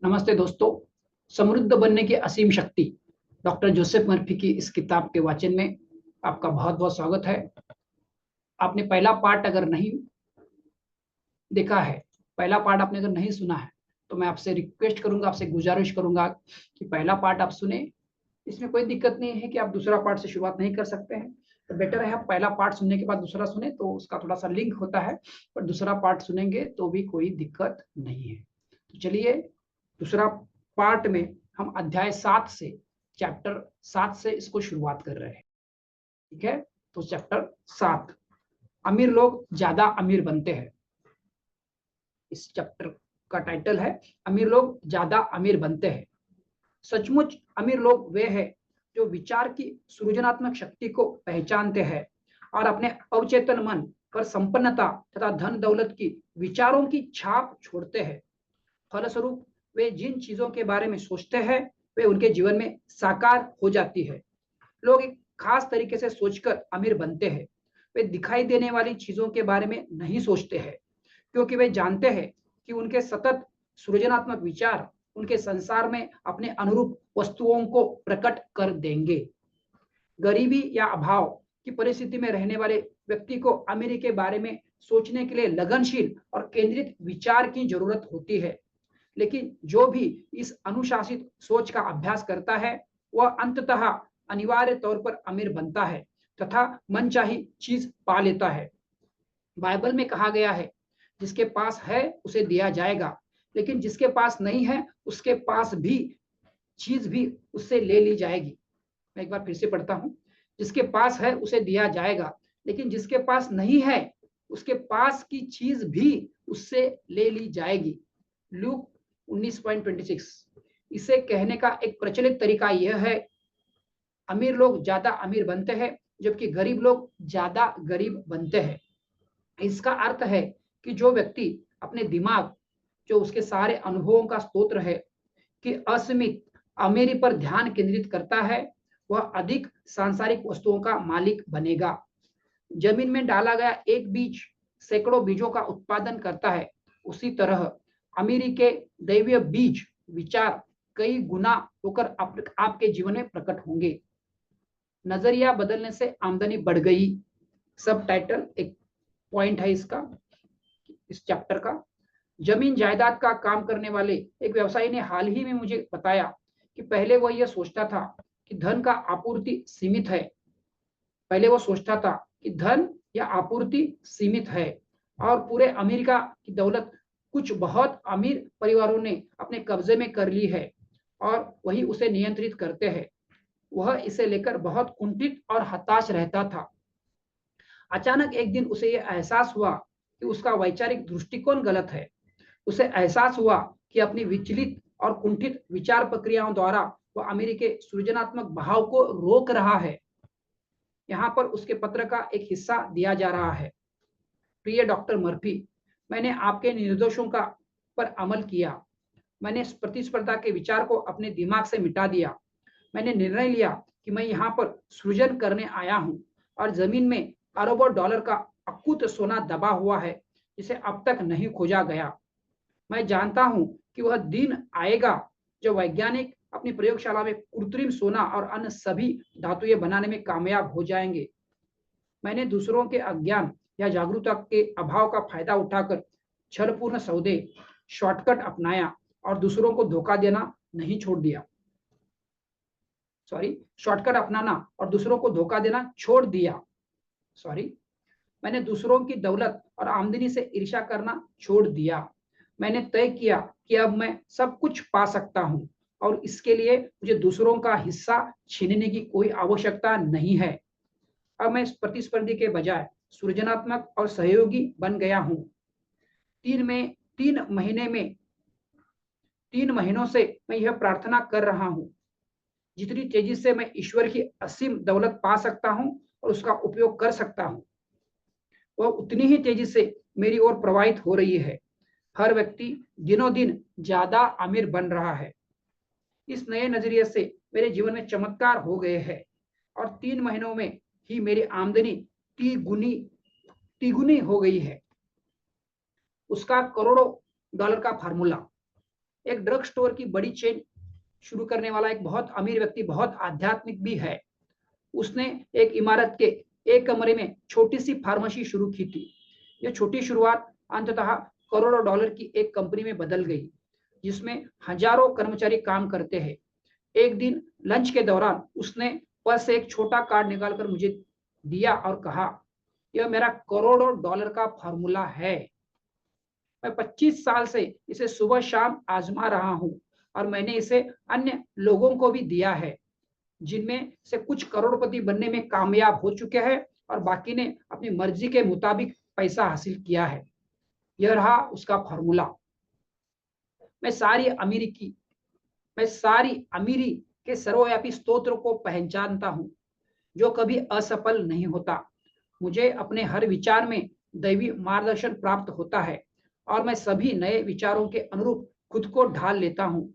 नमस्ते दोस्तों। समृद्ध बनने की असीम शक्ति डॉक्टर जोसेफ मर्फी की इस किताब के वाचन में आपका बहुत बहुत स्वागत है। आपने पहला पार्ट अगर नहीं देखा है, पहला पार्ट आपने अगर नहीं सुना है, तो मैं आपसे रिक्वेस्ट करूंगा, आपसे गुजारिश करूंगा कि पहला पार्ट आप सुने। इसमें कोई दिक्कत नहीं है कि आप दूसरा पार्ट से शुरुआत नहीं कर सकते हैं, तो बेटर है आप पहला पार्ट सुनने के बाद दूसरा सुने, तो उसका थोड़ा सा लिंक होता है। पर दूसरा पार्ट सुनेंगे तो भी कोई दिक्कत नहीं है। तो चलिए, दूसरा पार्ट में हम अध्याय 7 से, चैप्टर 7 से इसको शुरुआत कर रहे हैं। ठीक है, तो चैप्टर 7, अमीर लोग ज्यादा अमीर बनते हैं। इस चैप्टर का टाइटल है अमीर लोग ज्यादा अमीर बनते हैं। सचमुच अमीर लोग वे हैं जो विचार की सृजनात्मक शक्ति को पहचानते हैं और अपने अवचेतन मन पर संपन्नता तथा धन दौलत की विचारों की छाप छोड़ते हैं। फलस्वरूप वे जिन चीजों के बारे में सोचते हैं वे उनके जीवन में साकार हो जाती है। लोग एक खास तरीके से सोचकर अमीर बनते हैं। वे दिखाई देने वाली चीजों के बारे में नहीं सोचते हैं, क्योंकि वे जानते हैं कि उनके सतत सृजनात्मक विचार उनके संसार में अपने अनुरूप वस्तुओं को प्रकट कर देंगे। गरीबी या अभाव की परिस्थिति में रहने वाले व्यक्ति को अमीरी के बारे में सोचने के लिए लगनशील और केंद्रित विचार की जरूरत होती है। लेकिन जो भी इस अनुशासित सोच का अभ्यास करता है वह अंततः अनिवार्य तौर पर अमीर बनता है तथा मनचाही चीज पा लेता है। बाइबल में कहा गया है, जिसके पास है उसे दिया जाएगा, लेकिन जिसके पास नहीं है उसके पास भी चीज भी उससे ले ली जाएगी। मैं एक बार फिर से पढ़ता हूं, जिसके पास है उसे दिया जाएगा, लेकिन जिसके पास नहीं है उसके पास की चीज भी उससे ले ली जाएगी। लूक 19:26। इसे कहने का एक प्रचलित तरीका यह है, अमीर लोग ज्यादा अमीर बनते हैं जबकि गरीब लोग ज्यादा गरीब बनते हैं। इसका अर्थ है कि जो व्यक्ति अपने दिमाग, जो उसके सारे अनुभवों का स्रोत है, कि असीमित अमीरी पर ध्यान केंद्रित करता है, वह अधिक सांसारिक वस्तुओं का मालिक बनेगा। जमीन में डाला गया एक बीज सैकड़ों बीजों का उत्पादन करता है, उसी तरह अमीरी के दैवीय बीज विचार कई गुना होकर आपके जीवन में प्रकट होंगे। नजरिया बदलने से आमदनी बढ़ गई, सब टाइटल एक पॉइंट है इसका, इस चैप्टर का। जमीन जायदाद का काम करने वाले एक व्यवसायी ने हाल ही में मुझे बताया कि पहले वह यह सोचता था कि धन का आपूर्ति सीमित है। पहले वो सोचता था कि धन या आपूर्ति सीमित है और पूरे अमेरिका की दौलत कुछ बहुत अमीर परिवारों ने अपने कब्जे में कर ली है और वही उसे नियंत्रित करते हैं। वह इसे लेकर बहुत कुंठित और हताश रहता था। अचानक एक दिन उसे यह एहसास हुआ कि उसका वैचारिक दृष्टिकोण गलत है। उसे एहसास हुआ कि अपनी विचलित और कुंठित विचार प्रक्रियाओं द्वारा वह अमेरिका के सृजनात्मक बहाव को रोक रहा है। यहाँ पर उसके पत्र का एक हिस्सा दिया जा रहा है। प्रिय डॉक्टर मर्फी, मैंने आपके निर्देशों का पर अमल किया। मैंने प्रतिस्पर्धा के विचार को अपने दिमाग से मिटा दिया। मैंने निर्णय लिया कि मैं यहाँ पर सृजन करने आया हूँ और जमीन में अरबों डॉलर का अकूत सोना दबा हुआ है जिसे अब तक नहीं खोजा गया। मैं जानता हूं कि वह दिन आएगा जब वैज्ञानिक अपनी प्रयोगशाला में कृत्रिम सोना और अन्य सभी धातुएं बनाने में कामयाब हो जाएंगे। मैंने दूसरों के अज्ञान या जागरूकता के अभाव का फायदा उठाकर छलपूर्ण सौदे, शॉर्टकट अपनाया और दूसरों को धोखा देना नहीं छोड़ दिया। शॉर्टकट अपनाना और दूसरों को धोखा देना छोड़ दिया। मैंने दूसरों की दौलत और आमदनी से ईर्ष्या करना छोड़ दिया। मैंने तय किया कि अब मैं सब कुछ पा सकता हूं और इसके लिए मुझे दूसरों का हिस्सा छीनने की कोई आवश्यकता नहीं है। अब मैं प्रतिस्पर्धी के बजाय सृजनात्मक और सहयोगी बन गया हूं। 3 महीनों से मैं यह प्रार्थना कर रहा हूं, जितनी तेजी से मैं ईश्वर की असीम दौलत पा सकता हूं और उसका उपयोग कर सकता हूं, वह उतनी ही तेजी से मेरी ओर प्रवाहित हो रही है। हर व्यक्ति दिनों दिन ज्यादा अमीर बन रहा है। इस नए नजरिए से मेरे जीवन में चमत्कार हो गए हैं और 3 महीनों में ही मेरी आमदनी तिगुनी हो गई है। उसका करोड़ों डॉलर का फार्मूला। एक ड्रग स्टोर की बड़ी चेन शुरू करने वाला एक बहुत अमीर व्यक्ति, बहुत आध्यात्मिक भी है। उसने एक इमारत के एक कमरे में छोटी सी फार्मेसी शुरू की थी। यह छोटी शुरुआत अंततः करोड़ों डॉलर की एक कंपनी में बदल गई, जिसमें हजारों कर्मचारी काम करते हैं। एक दिन लंच के दौरान उसने पर्स से एक छोटा कार्ड निकालकर मुझे दिया और कहा, यह मेरा करोड़ों डॉलर का फॉर्मूला है। मैं 25 साल से इसे सुबह शाम आजमा रहा हूं और मैंने इसे अन्य लोगों को भी दिया है, जिनमें से कुछ करोड़पति बनने में कामयाब हो चुके हैं और बाकी ने अपनी मर्जी के मुताबिक पैसा हासिल किया है। यह रहा उसका फॉर्मूला। मैं सारी अमीरी की मैं सारी अमीरी के सर्वव्यापी स्तोत्र को पहचानता हूं, जो कभी असफल नहीं होता। मुझे अपने हर विचार में दैवी मार्गदर्शन प्राप्त होता है और मैं सभी नए विचारों के अनुरूप खुद को ढाल लेता हूं।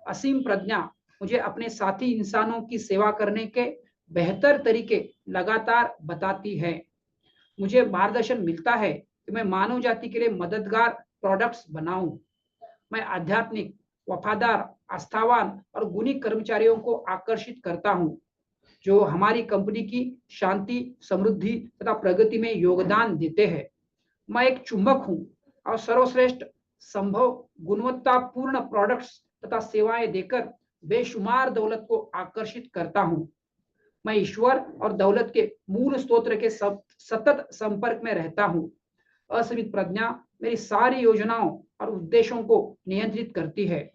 असीम प्रज्ञा मुझे अपने साथी इंसानों की सेवा करने के बेहतर तरीके लगातार बताती है। मुझे मार्गदर्शन मिलता है कि मैं मानव जाति के लिए मददगार प्रोडक्ट्स बनाऊं। मैं आध्यात्मिक, वफादार, आस्थावान और गुणी कर्मचारियों को आकर्षित करता हूं, जो हमारी कंपनी की शांति, समृद्धि तथा प्रगति में योगदान देते हैं। मैं एक चुंबक हूं और सर्वश्रेष्ठ संभव गुणवत्तापूर्ण प्रोडक्ट्स तथा सेवाएं देकर बेशुमार दौलत को आकर्षित करता हूं। मैं ईश्वर और दौलत के मूल स्तोत्र के सतत संपर्क में रहता हूं। असीमित प्रज्ञा मेरी सारी योजनाओं और उद्देश्यों को नियंत्रित करती है।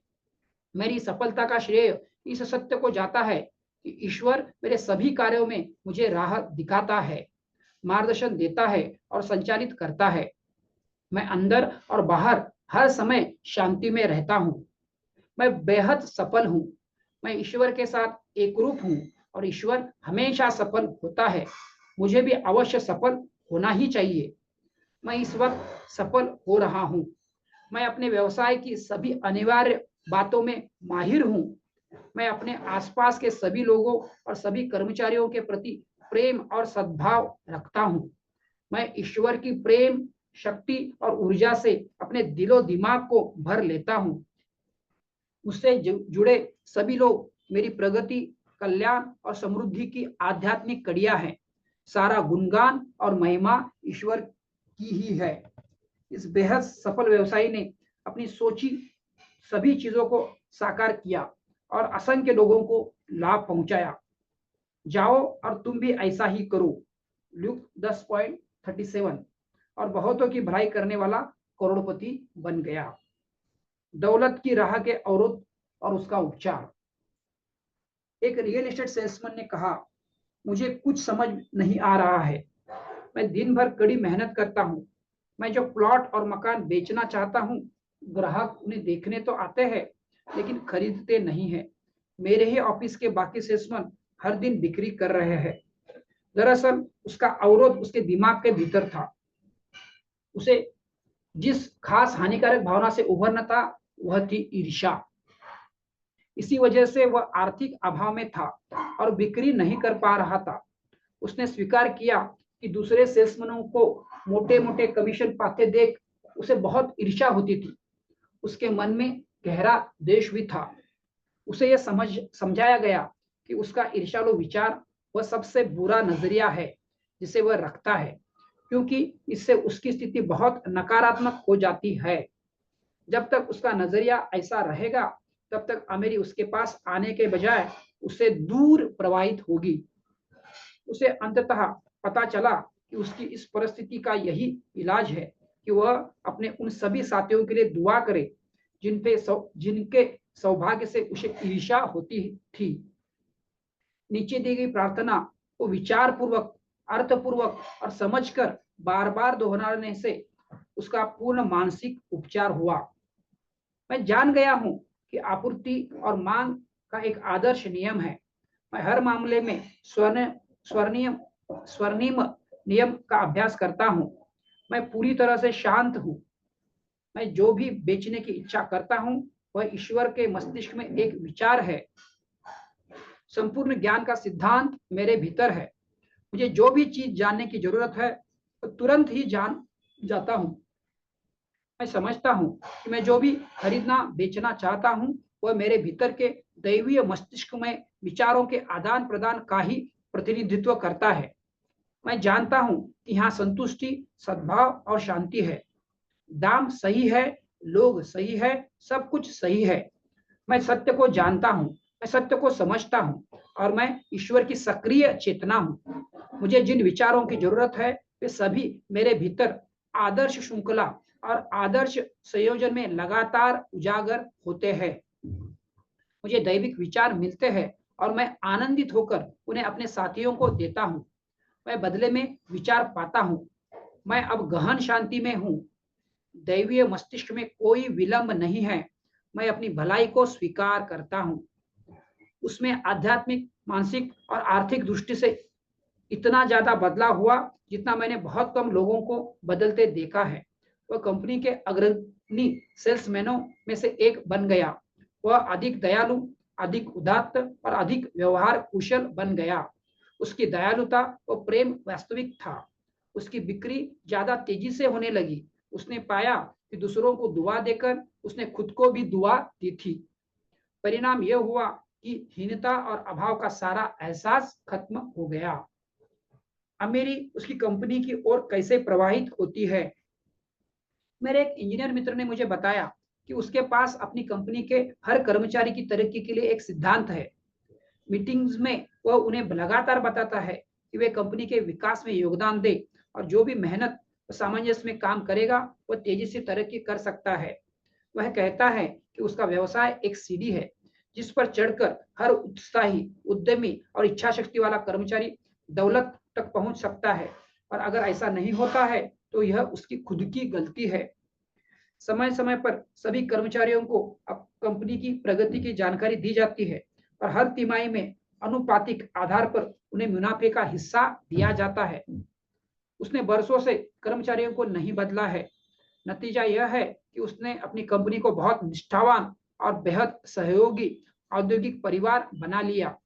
मेरी सफलता का श्रेय इस सत्य को जाता है कि ईश्वर मेरे सभी कार्यों में मुझे राह दिखाता है, मार्गदर्शन देता है और संचालित करता है। मैं अंदर और बाहर हर समय शांति में रहता हूं। मैं बेहद सफल हूं। मैं ईश्वर के साथ एकरूप हूं और ईश्वर हमेशा सफल होता है। मुझे भी अवश्य सफल होना ही चाहिए। मैं इस वक्त सफल हो रहा हूं। मैं अपने व्यवसाय की सभी अनिवार्य बातों में माहिर हूं। मैं अपने आसपास के सभी लोगों और सभी कर्मचारियों के प्रति प्रेम और सद्भाव रखता हूं। मैं ईश्वर की प्रेम, शक्ति और ऊर्जा से अपने दिलो दिमाग को भर लेता हूं। उससे जुड़े सभी लोग मेरी प्रगति, कल्याण और समृद्धि की आध्यात्मिक कड़ियां हैं। सारा गुणगान और महिमा ईश्वर की ही है। इस बेहद सफल व्यवसायी ने अपनी सोची सभी चीजों को साकार किया और असंख्य लोगों को लाभ पहुंचाया। जाओ और तुम भी ऐसा ही करो। ल्यूक 10:37। और बहुतों की भलाई करने वाला करोड़पति बन गया। दौलत की राह के अवरोध और उसका उपचार। एक रियल एस्टेट सेल्समैन ने कहा, मुझे कुछ समझ नहीं आ रहा है। मैं दिन भर कड़ी मेहनत करता हूं। मैं जो प्लॉट और मकान बेचना चाहता हूं, ग्राहक उन्हें देखने तो आते हैं लेकिन खरीदते नहीं है। मेरे ही ऑफिस के बाकी सेल्समैन हर दिन बिक्री कर रहे हैं। दरअसल उसका अवरोध उसके दिमाग के भीतर था। उसे जिस खास हानिकारक भावना से उभरना था वह थी ईर्ष्या। इसी वजह से वह आर्थिक अभाव में था और बिक्री नहीं कर पा रहा था। उसने स्वीकार किया कि दूसरे सेल्समैनों को मोटे मोटे कमीशन पाते देख उसे बहुत ईर्ष्या होती थी। उसके मन में गहरा द्वेष भी था। उसे यह समझाया गया कि उसका ईर्ष्यालु विचार वह सबसे बुरा नजरिया है जिसे वह रखता है, क्योंकि इससे उसकी स्थिति बहुत नकारात्मक हो जाती है। जब तक उसका नजरिया ऐसा रहेगा तब तक अमीरी उसके पास आने के बजाय उससे दूर प्रवाहित होगी। उसे अंततः पता चला कि उसकी इस परिस्थिति का यही इलाज है कि वह अपने उन सभी साथियों के लिए दुआ करे जिनके सौभाग्य से उसे ईर्ष्या होती थी। नीचे दी गई प्रार्थना को विचार पूर्वक, अर्थपूर्वक और समझकर बार बार दोहराने से उसका पूर्ण मानसिक उपचार हुआ। मैं जान गया हूं कि आपूर्ति और मांग का एक आदर्श नियम है। मैं हर मामले में स्वर्णिम नियम का अभ्यास करता हूं। मैं पूरी तरह से शांत हूं। मैं जो भी बेचने की इच्छा करता हूं वह ईश्वर के मस्तिष्क में एक विचार है। संपूर्ण ज्ञान का सिद्धांत मेरे भीतर है। मुझे जो भी चीज जानने की जरूरत है तो तुरंत ही जान जाता हूं। मैं समझता हूँ कि मैं जो भी खरीदना बेचना चाहता हूँ वह मेरे भीतर के दैवीय मस्तिष्क में विचारों के आदान प्रदान का ही प्रतिनिधित्व करता है। मैं जानता हूँ कि यहाँ संतुष्टि, सद्भाव और शांति है। दाम सही है, लोग सही है, सब कुछ सही है। मैं सत्य को जानता हूँ, मैं सत्य को समझता हूँ और मैं ईश्वर की सक्रिय चेतना हूँ। मुझे जिन विचारों की जरूरत है वे सभी मेरे भीतर आदर्श श्रृंखला और आदर्श संयोजन में लगातार उजागर होते हैं। मुझे दैविक विचार मिलते हैं और मैं आनंदित होकर उन्हें अपने साथियों को देता हूँ। मैं बदले में विचार पाता हूँ। मैं अब गहन शांति में हूँ। दैवीय मस्तिष्क में कोई विलंब नहीं है। मैं अपनी भलाई को स्वीकार करता हूँ। उसमें आध्यात्मिक, मानसिक और आर्थिक दृष्टि से इतना ज्यादा बदलाव हुआ जितना मैंने बहुत कम लोगों को बदलते देखा है। वह कंपनी के अग्रणी सेल्समैनों में से एक बन गया। वह अधिक दयालु, अधिक उदात्त और अधिक व्यवहार कुशल बन गया। उसकी दयालुता और प्रेम वास्तविक था। उसकी बिक्री ज्यादा तेजी से होने लगी। उसने पाया कि दूसरों को दुआ देकर उसने खुद को भी दुआ दी थी। परिणाम यह हुआ कि हीनता और अभाव का सारा एहसास खत्म हो गया। अब मेरी उसकी कंपनी की ओर कैसे प्रवाहित होती है। मेरे एक इंजीनियर मित्र ने मुझे बताया कि उसके पास अपनी कंपनी के हर कर्मचारी की तरक्की के लिए एक सिद्धांत है। मीटिंग्स में वह उन्हें लगातार बताता है कि वे कंपनी के विकास में योगदान दे और जो भी मेहनत और सामंजस्य में काम करेगा वह तेजी से तरक्की कर सकता है। वह कहता है कि उसका व्यवसाय एक सीढ़ी है जिस पर चढ़कर हर उत्साही, उद्यमी और इच्छा शक्ति वाला कर्मचारी दौलत तक पहुंच सकता है और अगर ऐसा नहीं होता है तो यह उसकी खुद की गलती है। समय समय पर सभी कर्मचारियों को अब कंपनी की प्रगति की जानकारी दी जाती है और हर तिमाही में अनुपातिक आधार पर उन्हें मुनाफे का हिस्सा दिया जाता है। उसने वर्षों से कर्मचारियों को नहीं बदला है। नतीजा यह है कि उसने अपनी कंपनी को बहुत निष्ठावान और बेहद सहयोगी औद्योगिक परिवार बना लिया।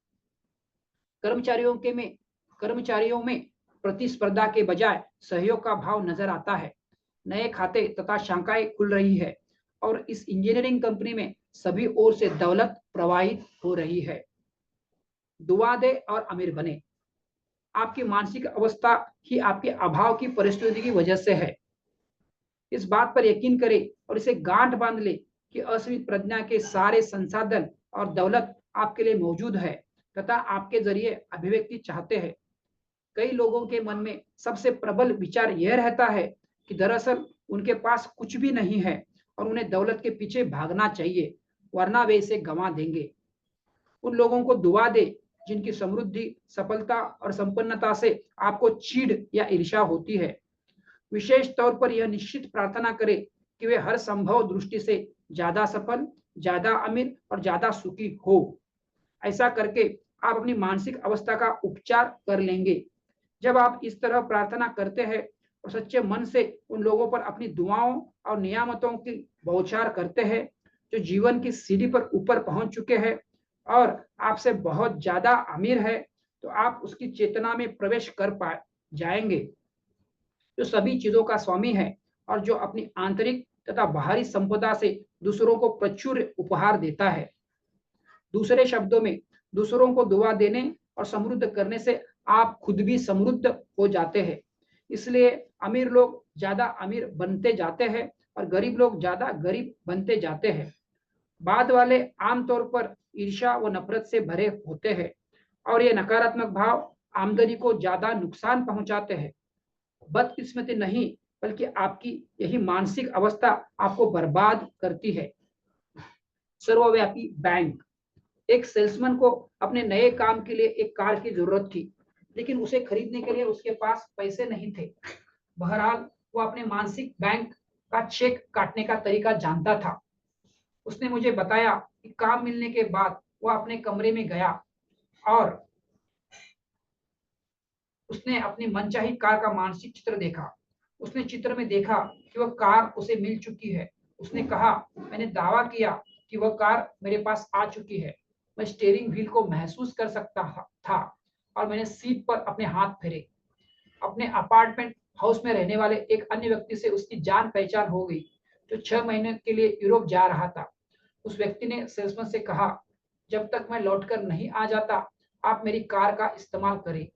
कर्मचारियों में प्रतिस्पर्धा के बजाय सहयोग का भाव नजर आता है। नए खाते तथा शाखाएं खुल रही है और इस इंजीनियरिंग कंपनी में सभी ओर से दौलत प्रवाहित हो रही है। दुआ दे और अमीर बने। आपकी मानसिक अवस्था ही आपके अभाव की परिस्थिति की वजह से है। इस बात पर यकीन करें और इसे गांठ बांध ले कि असीमित प्रज्ञा के सारे संसाधन और दौलत आपके लिए मौजूद है तथा आपके जरिए अभिव्यक्ति चाहते हैं। कई लोगों के मन में सबसे प्रबल विचार यह रहता है कि दरअसल उनके पास कुछ भी नहीं है और उन्हें दौलत के पीछे भागना चाहिए वरना वे इसे गंवा देंगे। उन लोगों को दुआ दे जिनकी समृद्धि, सफलता और संपन्नता से आपको चीड़ या ईर्ष्या होती है। विशेष तौर पर यह निश्चित प्रार्थना करें कि वे हर संभव दृष्टि से ज्यादा सफल, ज्यादा अमीर और ज्यादा सुखी हो। ऐसा करके आप अपनी मानसिक अवस्था का उपचार कर लेंगे। जब आप इस तरह प्रार्थना करते हैं और सच्चे मन से उन लोगों पर अपनी दुआओं और नियामतों की बौछार करते हैं जो जीवन की सीढ़ी पर ऊपर पहुंच चुके हैं और आपसे बहुत ज्यादा अमीर है, तो आप उसकी चेतना में प्रवेश कर पा जाएंगे जो सभी चीजों का स्वामी है और जो अपनी आंतरिक तथा बाहरी संपदा से दूसरों को प्रचुर उपहार देता है। दूसरे शब्दों में, दूसरों को दुआ देने और समृद्ध करने से आप खुद भी समृद्ध हो जाते हैं। इसलिए अमीर लोग ज्यादा अमीर बनते जाते हैं और गरीब लोग ज्यादा गरीब बनते जाते हैं। बाद वाले आमतौर पर ईर्ष्या व नफरत से भरे होते हैं और ये नकारात्मक भाव आमदनी को ज्यादा नुकसान पहुंचाते हैं। बदकिस्मती नहीं बल्कि आपकी यही मानसिक अवस्था आपको बर्बाद करती है। सर्वव्यापी बैंक। एक सेल्समैन को अपने नए काम के लिए एक कार की जरूरत थी लेकिन उसे खरीदने के लिए उसके पास पैसे नहीं थे। बहरहाल वो अपने मानसिक बैंक का चेक काटने का तरीका जानता था। उसने मुझे बताया कि काम मिलने के बाद वह अपने कमरे में गया और उसने अपनी मनचाही कार का मानसिक चित्र देखा। उसने चित्र में देखा कि वह कार उसे मिल चुकी है। उसने कहा, मैंने दावा किया कि वह कार मेरे पास आ चुकी है। मैं स्टीयरिंग व्हील को महसूस कर सकता था और मैंने सीट पर अपने हाथ फेरे। अपने अपार्टमेंट हाउस में रहने वाले एक अन्य व्यक्ति से उसकी जान पहचान हो गई जो 6 महीने के लिए यूरोप जा रहा था। उस व्यक्ति ने सेल्समैन से कहा, जब तक मैं लौटकर नहीं आ जाता, आप मेरी कार का इस्तेमाल करें,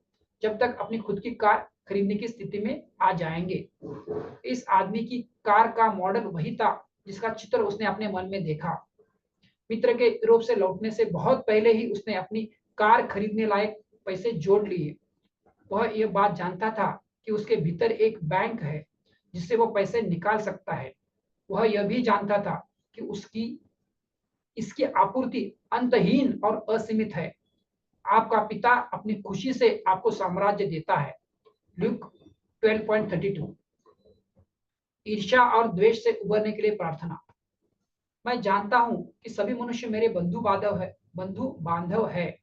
जब तक अपनी खुद की कार खरीदने की स्थिति में आ जाएंगे। इस आदमी की कार का मॉडल वही था जिसका चित्र उसने अपने मन में देखा। मित्र के यूरोप से लौटने से बहुत पहले ही उसने अपनी कार खरीदने लायक पैसे जोड़ लिए। वह यह बात जानता था कि उसके भीतर एक बैंक है जिससे वो पैसे निकाल सकता है। वह यह भी जानता था कि उसकी इसकी आपूर्ति अंतहीन और असीमित है। आपका पिता अपनी खुशी से आपको साम्राज्य देता है। लूक 12:32। ईर्ष्या और द्वेष से उबरने के लिए प्रार्थना। मैं जानता हूं कि सभी मनुष्य मेरे बंधु बांधव है।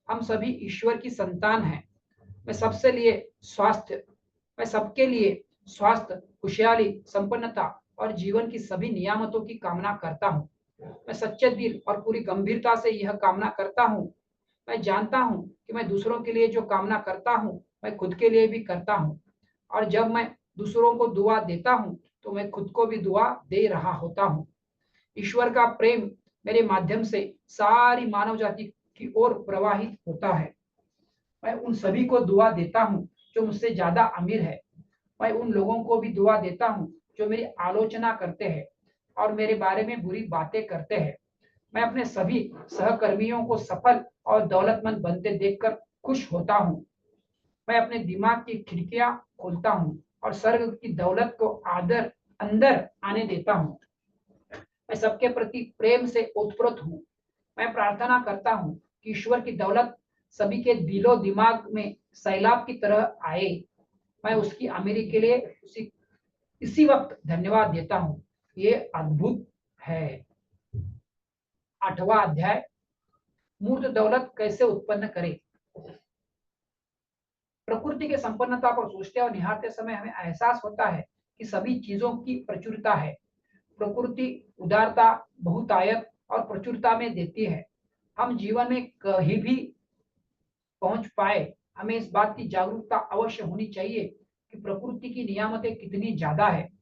हम सभी ईश्वर की संतान हैं। मैं सबके लिए स्वास्थ्य, खुशहाली, संपन्नता और जीवन की सभी नियामतों की कामना करता हूं। मैं सच्चे दिल और पूरी गंभीरता से यह कामना करता हूं। मैं जानता हूं कि मैं दूसरों के लिए जो कामना करता हूं, मैं खुद के लिए भी करता हूं। और जब मैं दूसरों को दुआ देता हूं, तो मैं खुद को भी दुआ दे रहा होता हूं। ईश्वर का प्रेम मेरे माध्यम से सारी मानव जाति की ओर प्रवाहित होता है। मैं उन सभी को दुआ देता हूं जो मुझसे ज्यादा अमीर है। मैं उन लोगों को भी दुआ देता हूं जो मेरी आलोचना करते हैं और मेरे बारे में बुरी बातें करते हैं। मैं अपने सभी सहकर्मियों को सफल और दौलतमंद बनते देखकर खुश होता हूं। मैं अपने दिमाग की खिड़कियां खोलता हूं और स्वर्ग की दौलत को आदर अंदर आने देता हूं। मैं सबके प्रति प्रेम से ओतप्रोत हूं। मैं प्रार्थना करता हूं कि ईश्वर की दौलत सभी के दिलो दिमाग में सैलाब की तरह आए। मैं उसकी अमीरी के लिए इसी वक्त धन्यवाद देता हूं। ये अद्भुत है। 8वां अध्याय, मूर्त दौलत कैसे उत्पन्न करें। प्रकृति के संपन्नता को सोचते और निहारते समय हमें एहसास होता है कि सभी चीजों की प्रचुरता है। प्रकृति उदारता, बहुतायत और प्रचुरता में देती है। हम जीवन में कहीं भी पहुंच पाए, हमें इस बात की जागरूकता अवश्य होनी चाहिए कि प्रकृति की नियामतें कितनी ज्यादा है।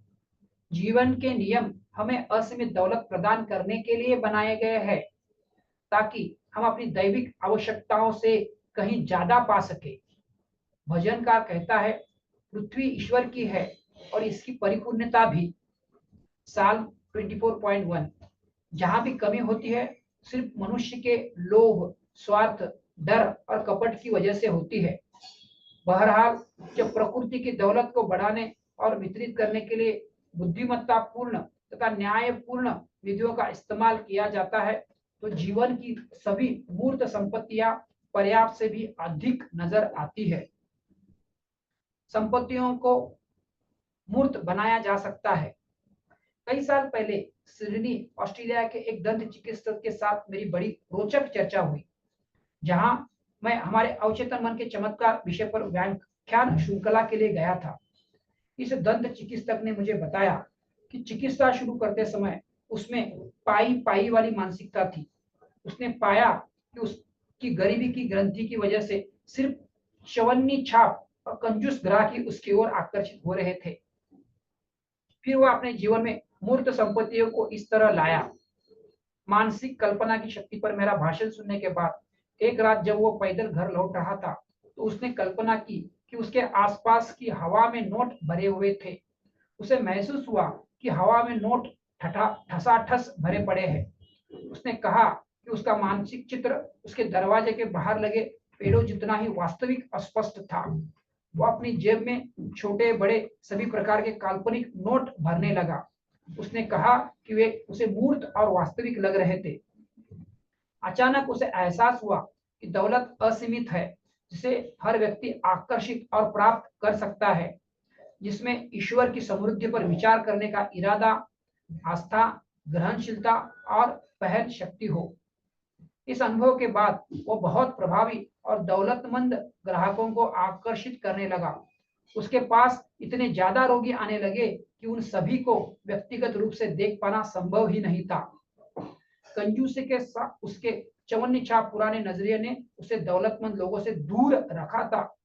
जीवन के नियम हमें असीमित दौलत प्रदान करने के लिए बनाए गए हैं, ताकि हम अपनी दैविक आवश्यकताओं से कहीं ज्यादा पा सके। भजनकार कहता है, पृथ्वी ईश्वर की है और इसकी परिपूर्णता भी। साल 24.1। जहां भी कमी होती है, सिर्फ मनुष्य के लोभ, स्वार्थ, डर और कपट की वजह से होती है। बहरहाल, जब प्रकृति की दौलत को बढ़ाने और वितरित करने के लिए बुद्धिमत्तापूर्ण तथा न्यायपूर्ण विधियों का इस्तेमाल किया जाता है, तो जीवन की सभी मूर्त संपत्तियां पर्याप्त से भी अधिक नजर आती है। संपत्तियों को मूर्त बनाया जा सकता है। कई साल पहले सिडनी, ऑस्ट्रेलिया के एक दंत चिकित्सक के साथ मेरी बड़ी रोचक चर्चा हुई, जहां मैं हमारे अवचेतन मन के चमत्कार विषय पर व्याख्यान श्रृंखला के लिए गया था। इस दंत चिकित्सक ने मुझे बताया कि चिकित्सा शुरू करते समय उसमें पाई पाई वाली मानसिकता थी। उसने पाया कि उसकी गरीबी की ग्रंथि की वजह से सिर्फ चवन्नी छाप और कंजूस ग्राहकी उसकी ओर आकर्षित हो रहे थे। फिर वह अपने जीवन में मूर्त संपत्तियों को इस तरह लाया। मानसिक कल्पना की शक्ति पर मेरा भाषण सुनने के बाद एक रात जब वो पैदल घर लौट रहा था, तो उसने कल्पना की कि उसके आसपास की हवा में नोट भरे हुए थे। उसे महसूस हुआ कि हवा में नोट ठसाठस भरे पड़े हैं। उसने कहा कि उसका मानसिक चित्र उसके दरवाजे के बाहर लगे पेड़ों जितना ही वास्तविक स्पष्ट था। वो अपनी जेब में छोटे बड़े सभी प्रकार के काल्पनिक नोट भरने लगा। उसने कहा कि वे उसे मूर्त और वास्तविक लग रहे थे। अचानक उसे एहसास हुआ कि दौलत असीमित है, जिसे हर व्यक्ति आकर्षित और प्राप्त कर सकता है, जिसमें ईश्वर की समृद्धि पर विचार करने का इरादा, आस्था, ग्रहणशीलता और पहल शक्ति हो। इस अनुभव के बाद वो बहुत प्रभावी और दौलतमंद ग्राहकों को आकर्षित करने लगा। उसके पास इतने ज्यादा रोगी आने लगे कि उन सभी को व्यक्तिगत रूप से देख पाना संभव ही नहीं था। कंजूसी के साथ उसके चवन्नी छाप पुराने नजरिए ने उसे दौलतमंद लोगों से दूर रखा था।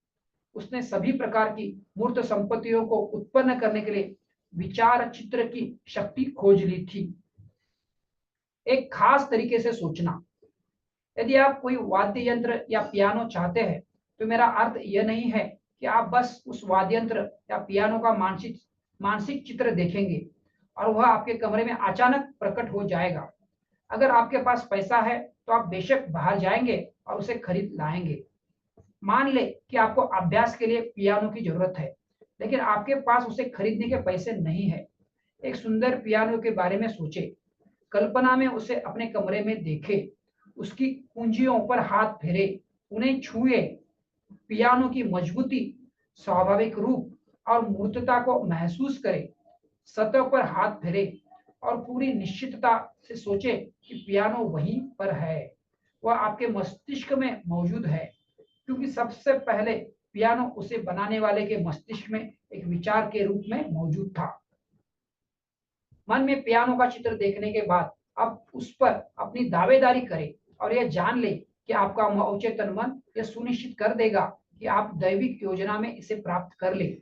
उसने सभी प्रकार की मूर्त संपत्तियों को उत्पन्न करने के लिए विचार चित्र की शक्ति खोज ली थी। एक खास तरीके से सोचना। यदि आप कोई वाद्य यंत्र या पियानो चाहते हैं तो मेरा अर्थ यह नहीं है कि आप बस उस वाद्य यंत्र या पियानो का मानसिक मानसिक चित्र देखेंगे और वह आपके कमरे में अचानक प्रकट हो जाएगा। अगर आपके पास पैसा है तो आप बेशक बाहर जाएंगे और उसे खरीद लाएंगे। मान ले कि आपको अभ्यास के लिए पियानो की जरूरत है, लेकिन आपके पास उसे खरीदने के पैसे नहीं है। एक सुंदर पियानो के बारे में सोचे, कल्पना में उसे अपने कमरे में देखे, उसकी कुंजियों पर हाथ फेरे, उन्हें छुए, पियानो की मजबूती, स्वाभाविक रूप और मूर्तता को महसूस करे, सतह पर हाथ फेरे और पूरी निश्चितता से सोचे कि पियानो वहीं पर है, वह आपके मस्तिष्क में मौजूद है, क्योंकि सबसे पहले पियानो उसे बनाने वाले के मस्तिष्क में एक विचार के रूप में मौजूद था। मन में पियानो का चित्र देखने के बाद आप उस पर अपनी दावेदारी करें और यह जान ले कि आपका अवचेतन मन यह सुनिश्चित कर देगा कि आप दैविक योजना में इसे प्राप्त कर ले।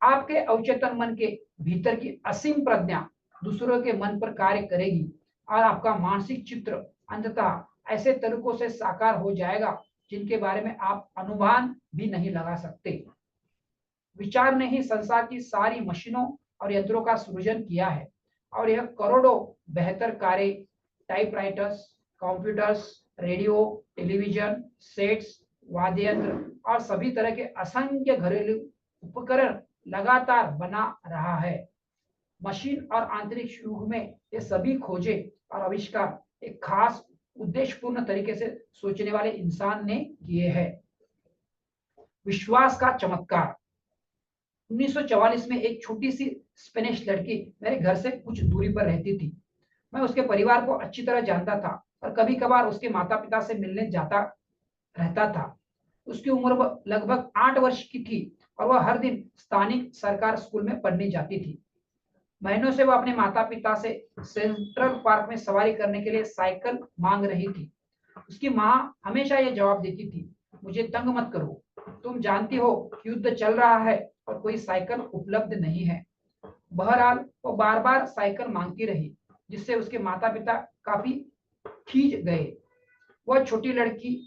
आपके अवचेतन मन के भीतर की असीम प्रज्ञा दूसरों के मन पर कार्य करेगी और आपका मानसिक चित्र अंततः ऐसे तरीकों से साकार हो जाएगा जिनके बारे में आप अनुमान भी नहीं लगा सकते। विचार ने ही संसार की सारी मशीनों और यंत्रों का सृजन किया है और यह करोड़ों बेहतर कारें, typewriters, computers, radio, television sets, वाद्य यंत्र और सभी तरह के असंख्य घरेलू उपकरण लगातार बना रहा है। मशीन और अंतरिक्ष युग में ये सभी खोजे और आविष्कार एक खास उद्देश्यपूर्ण तरीके से सोचने वाले इंसान ने किए हैं। विश्वास का चमत्कार। 1944 में एक छोटी सी स्पेनिश लड़की मेरे घर से कुछ दूरी पर रहती थी। मैं उसके परिवार को अच्छी तरह जानता था और कभी कभार उसके माता पिता से मिलने जाता रहता था। उसकी उम्र लगभग 8 वर्ष की थी और वह हर दिन स्थानिक सरकार स्कूल में पढ़ने जाती थी। महीनों से वह अपने माता पिता से सेंट्रल पार्क में सवारी करने के लिए साइकिल मांग रही थी। उसकी माँ हमेशा यह जवाब देती थी, मुझे तंग मत करो, तुम जानती हो युद्ध चल रहा है और कोई साइकिल उपलब्ध नहीं है। बहरहाल वो बार बार साइकिल मांगती रही, जिससे उसके माता पिता काफी खींच गए। वह छोटी लड़की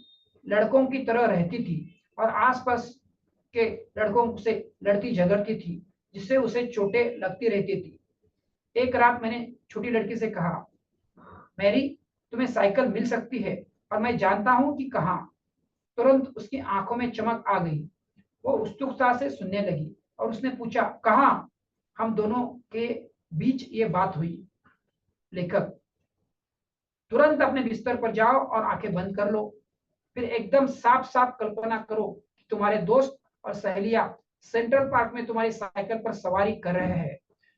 लड़कों की तरह रहती थी और आसपास के लड़कों से लड़ती झगड़ती थी, जिससे उसे चोटें लगती रहती थी। एक रात मैंने छोटी लड़की से कहा, मैरी, तुम्हें साइकिल मिल सकती है और मैं जानता हूं कि कहां। तुरंत उसकी आंखों में चमक आ गई। वो उत्सुकता से सुनने लगी और उसने पूछा, कहां? हम दोनों के बीच ये बात हुई। लेखक, तुरंत अपने बिस्तर पर जाओ और आंखें बंद कर लो। फिर एकदम साफ साफ कल्पना करो कि तुम्हारे दोस्त और सहेलियां सेंट्रल पार्क में तुम्हारी साइकिल पर सवारी कर रहे हैं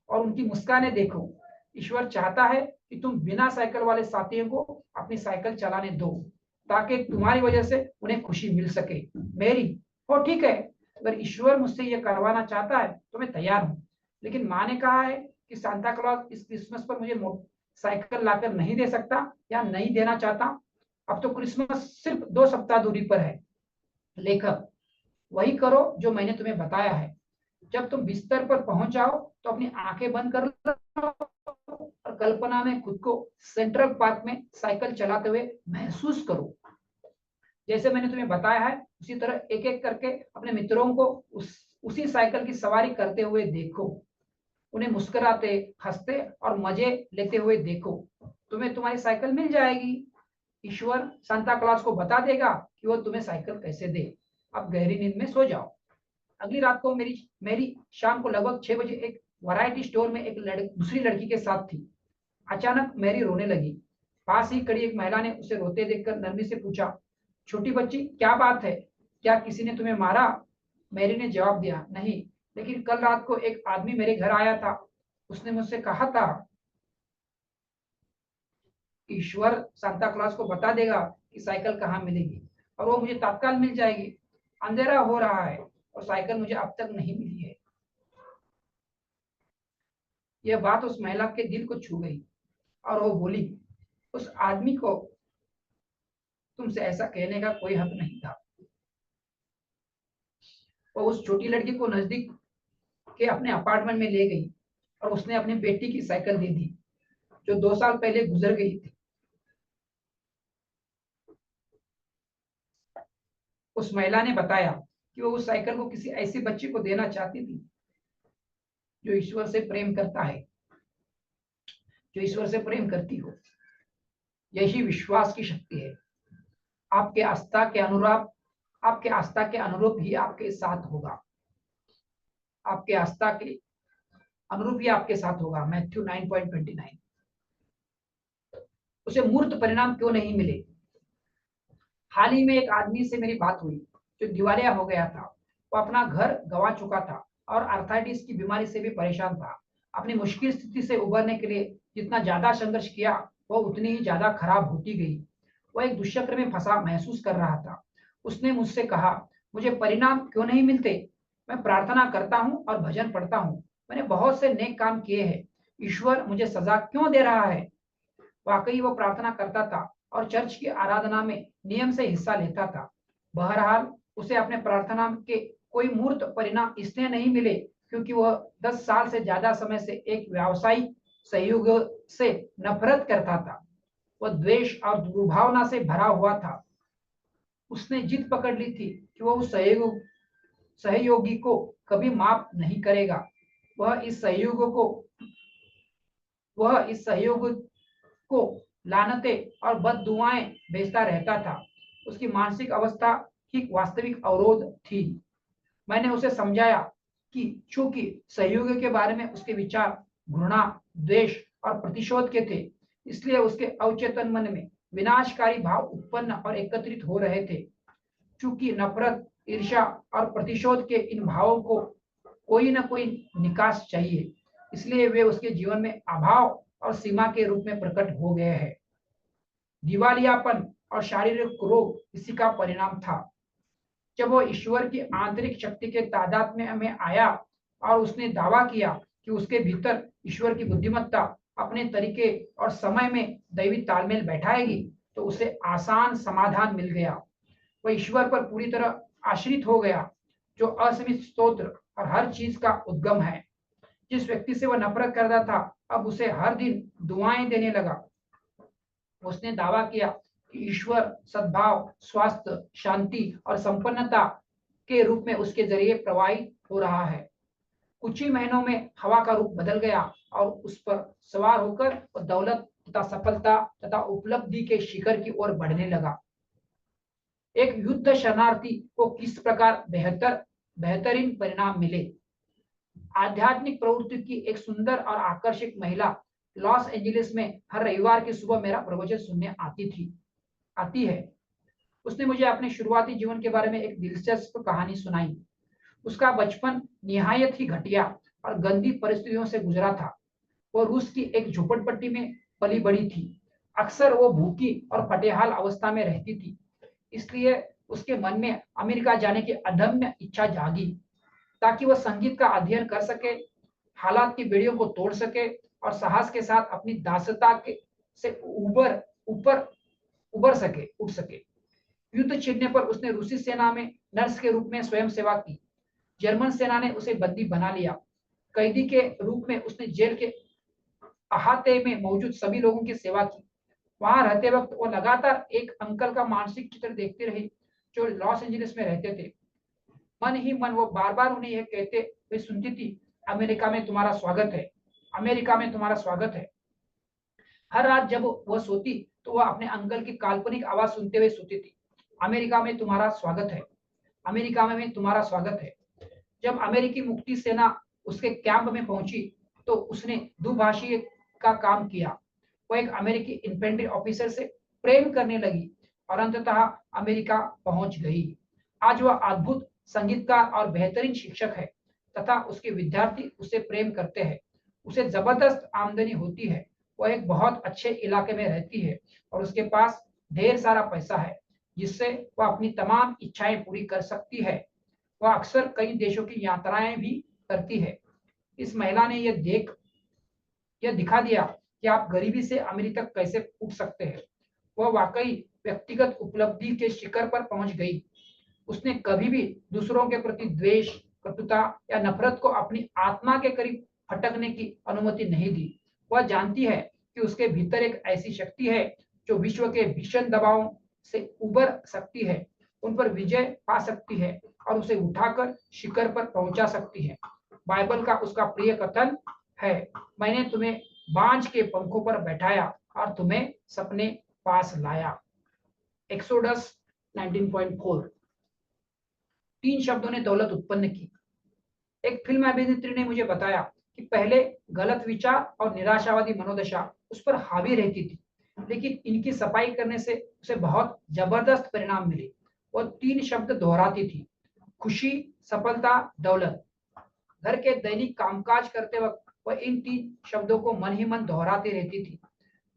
और उनकी मुस्कानें देखो। ईश्वर चाहता है कि तुम बिना साइकिल वाले साथियों को अपनी साइकिल चलाने दो, ताकि तुम्हारी वजह से उन्हें खुशी मिल सके। मेरी, हो ठीक है, अगर ईश्वर मुझसे यह करवाना चाहता है तो मैं तैयार हूँ, लेकिन माँ ने कहा है कि सांता क्लॉज इस क्रिसमस पर मुझे साइकिल लाकर नहीं दे सकता या नहीं देना चाहता। अब तो क्रिसमस सिर्फ 2 सप्ताह दूरी पर है। लेखक, वही करो जो मैंने तुम्हें बताया है। जब तुम बिस्तर पर पहुंच जाओ तो अपनी आंखें बंद कर लो और कल्पना में खुद को सेंट्रल पार्क में साइकिल चलाते हुए महसूस करो। जैसे मैंने तुम्हें बताया है उसी तरह एक एक करके अपने मित्रों को उसी साइकिल की सवारी करते हुए देखो। उन्हें मुस्कुराते, हंसते और मजे लेते हुए देखो। तुम्हें तुम्हारी साइकिल मिल जाएगी। ईश्वर सांता क्लॉज को बता देगा कि वो तुम्हें साइकिल कैसे दे। अब गहरी नींद में सो जाओ। अगली रात को मेरी शाम को लगभग 6 बजे एक वैरायटी स्टोर में एक दूसरी लड़की के साथ थी। अचानक मैरी रोने लगी। पास ही खड़ी एक महिला ने उसे रोते देखकर नरमी से पूछा, छोटी बच्ची, क्या बात है? क्या किसी ने तुम्हें मारा? मैरी ने जवाब दिया, नहीं, लेकिन कल रात को एक आदमी मेरे घर आया था। उसने मुझसे कहा था, ईश्वर सांता क्लॉज को बता देगा कि साइकिल कहाँ मिलेगी और वो मुझे तत्काल मिल जाएगी। अंधेरा हो रहा है और साइकिल मुझे अब तक नहीं मिली है। यह बात उस महिला के दिल को छू गई और वो बोली, उस आदमी को तुमसे ऐसा कहने का कोई हक नहीं था। वो उस छोटी लड़की को नजदीक के अपने अपार्टमेंट में ले गई और उसने अपनी बेटी की साइकिल दे दी जो 2 साल पहले गुजर गई थी। उस महिला ने बताया कि वो उस साइकिल को किसी ऐसी बच्ची को देना चाहती थी जो ईश्वर से प्रेम करता है, जो ईश्वर से प्रेम करती हो। यही विश्वास की शक्ति है। आपके आस्था के अनुरूप आपके आस्था के अनुरूप ही आपके साथ होगा। आपके आस्था के अनुरूप ही आपके साथ होगा। मैथ्यू 9:29। उसे मूर्त परिणाम क्यों नहीं मिले? हाल ही में एक आदमी से मेरी बात हुई जो दिवालिया हो गया था। वो अपना घर गंवा चुका था और आर्थराइटिस की बीमारी से भी परेशान था। अपनी मुश्किल स्थिति से उबरने के लिए जितना ज्यादा संघर्ष किया वो उतनी ही ज्यादा खराब होती गई। वह एक दुष्चक्र में फंसा महसूस कर रहा था। उसने मुझसे कहा, मुझे परिणाम क्यों नहीं मिलते? मैं प्रार्थना करता हूँ और भजन पढ़ता हूँ। मैंने बहुत से नेक काम किए हैं। ईश्वर मुझे सजा क्यों दे रहा है? वाकई वो प्रार्थना करता था और चर्च की आराधना में नियम से हिस्सा लेता था। बहरहाल उसे अपने प्रार्थना के कोई मूर्त परिणाम इसलिए नहीं मिले क्योंकि वह 10 साल से ज्यादा समय से एक व्यावसायिक सहयोग से नफरत करता था। वह द्वेष और दुर्भावना से भरा हुआ था। उसने जिद पकड़ ली थी कि वह उस सहयोगी को कभी माफ नहीं करेगा। वह इस सहयोग को वह इस सहयोग को लानतें और बददुआएं भेजता रहता था। उसकी मानसिक अवस्था ही वास्तविक अवरोध थी। मैंने उसे समझाया कि चूंकि सहयोग के बारे में उसके विचार घृणा, द्वेष और प्रतिशोध के थे, इसलिए उसके अवचेतन मन में विनाशकारी भाव उत्पन्न और एकत्रित हो रहे थे। चूंकि नफरत, ईर्ष्या और प्रतिशोध के इन भावों को कोई न कोई निकास चाहिए, इसलिए वे उसके जीवन में अभाव और सीमा के रूप में प्रकट हो गए हैं। दिवालियापन और शारीरिक रोग इसी का परिणाम था। जब वो ईश्वर की आंतरिक शक्ति के तादात्म्य में आया और उसने दावा किया कि उसके भीतर ईश्वर की बुद्धिमत्ता अपने तरीके और समय में दैवी तालमेल बैठाएगी, तो उसे आसान समाधान मिल गया। वह ईश्वर पर पूरी तरह आश्रित हो गया जो असीमित स्तोत्र और हर चीज का उद्गम है। जिस व्यक्ति से वह नफरत करता था अब उसे हर दिन दुआएं देने लगा। उसने दावा किया कि ईश्वर सद्भाव, स्वास्थ्य, शांति और संपन्नता के रूप में उसके जरिए प्रवाहित हो रहा है। कुछ ही महीनों में हवा का रूप बदल गया और उस पर सवार होकर वो दौलत तथा सफलता तथा उपलब्धि के शिखर की ओर बढ़ने लगा। एक युद्ध शरणार्थी को किस प्रकार बेहतरीन परिणाम मिले? आध्यात्मिक प्रवृत्ति की एक सुंदर और आकर्षक महिला लॉस एंजलिस में हर रविवार की सुबह मेरा प्रवचन सुनने आती है। उसने मुझे अपने शुरुआती जीवन के बारे में एक दिलचस्प कहानी सुनाई। उसका बचपन निहायत ही घटिया और गंदी परिस्थितियों से गुजरा था। वो रूस की एक झोपड़पट्टी में पली बड़ी थी। अक्सर वो भूखी और फटेहाल अवस्था में रहती थी। इसलिए उसके मन में अमेरिका जाने की अदम्य इच्छा जागी ताकि वह संगीत का अध्ययन कर सके, हालात की बेड़ियों को तोड़ सके और साहस के साथ अपनी दासता के से ऊपर उठ सके। युद्ध छिड़ने पर उसने रूसी सेना में नर्स के रूप में स्वयं सेवा की। जर्मन सेना ने उसे बंदी बना लिया। कैदी के रूप में उसने जेल के अहाते में मौजूद सभी लोगों की सेवा की। वहां रहते वक्त वो लगातार एक अंकल का मानसिक चित्र देखती रही जो लॉस एंजलिस में रहते थे। मन ही मन वो बार बार उन्हें यह कहते हुए सुनती थी, अमेरिका में तुम्हारा स्वागत है, अमेरिका में तुम्हारा स्वागत है। हर रात जब वह सोती तो वह अपने अंकल की काल्पनिक आवाज सुनते हुए सोती थी, अमेरिका में तुम्हारा स्वागत है, अमेरिका में तुम्हारा स्वागत है। जब अमेरिकी मुक्ति सेना उसके कैंप में पहुंची तो उसने दुभाषी का काम किया। वो एक अमेरिकी इन्फेंट्री ऑफिसर से प्रेम करने लगी और अंततः अमेरिका पहुंच गई। आज वह अद्भुत संगीतकार और बेहतरीन शिक्षक है तथा उसके विद्यार्थी उसे प्रेम करते हैं। उसे जबरदस्त आमदनी होती है। वह एक बहुत अच्छे इलाके में रहती है और उसके पास ढेर सारा पैसा है जिससे वह अपनी तमाम इच्छाएं पूरी कर सकती है। वह अक्सर कई देशों की यात्राएं भी करती है। इस महिला ने यह दिखा दिया कि आप गरीबी से अमीरी तक कैसे उठ सकते हैं। वह वाकई व्यक्तिगत उपलब्धि के शिखर पर पहुंच गई। उसने कभी भी दूसरों के प्रति द्वेष, कटुता या नफरत को अपनी आत्मा के करीब फटकने की अनुमति नहीं दी। वह जानती है कि उसके भीतर एक ऐसी शक्ति है जो विश्व के भीषण दबावों से उबर सकती है, उन पर विजय पा सकती है और उसे उठाकर शिखर पर पहुंचा सकती है। बाइबल का उसका प्रिय कथन है, मैंने तुम्हें बांझ के पंखों पर बैठाया और तुम्हें सपने पास लाया। एक्सोडस 19.4। 3 शब्दों ने दौलत उत्पन्न की। एक फिल्म अभिनेत्री ने मुझे बताया कि पहले गलत विचार और निराशावादी मनोदशा उस पर हावी रहती थी, लेकिन इनकी सफाई करने से उसे बहुत जबरदस्त परिणाम मिले। वो 3 शब्द दोहराती थी, खुशी, सफलता, दौलत। घर के दैनिक कामकाज करते वक्त वह इन 3 शब्दों को मन ही मन दोहराती रहती थी।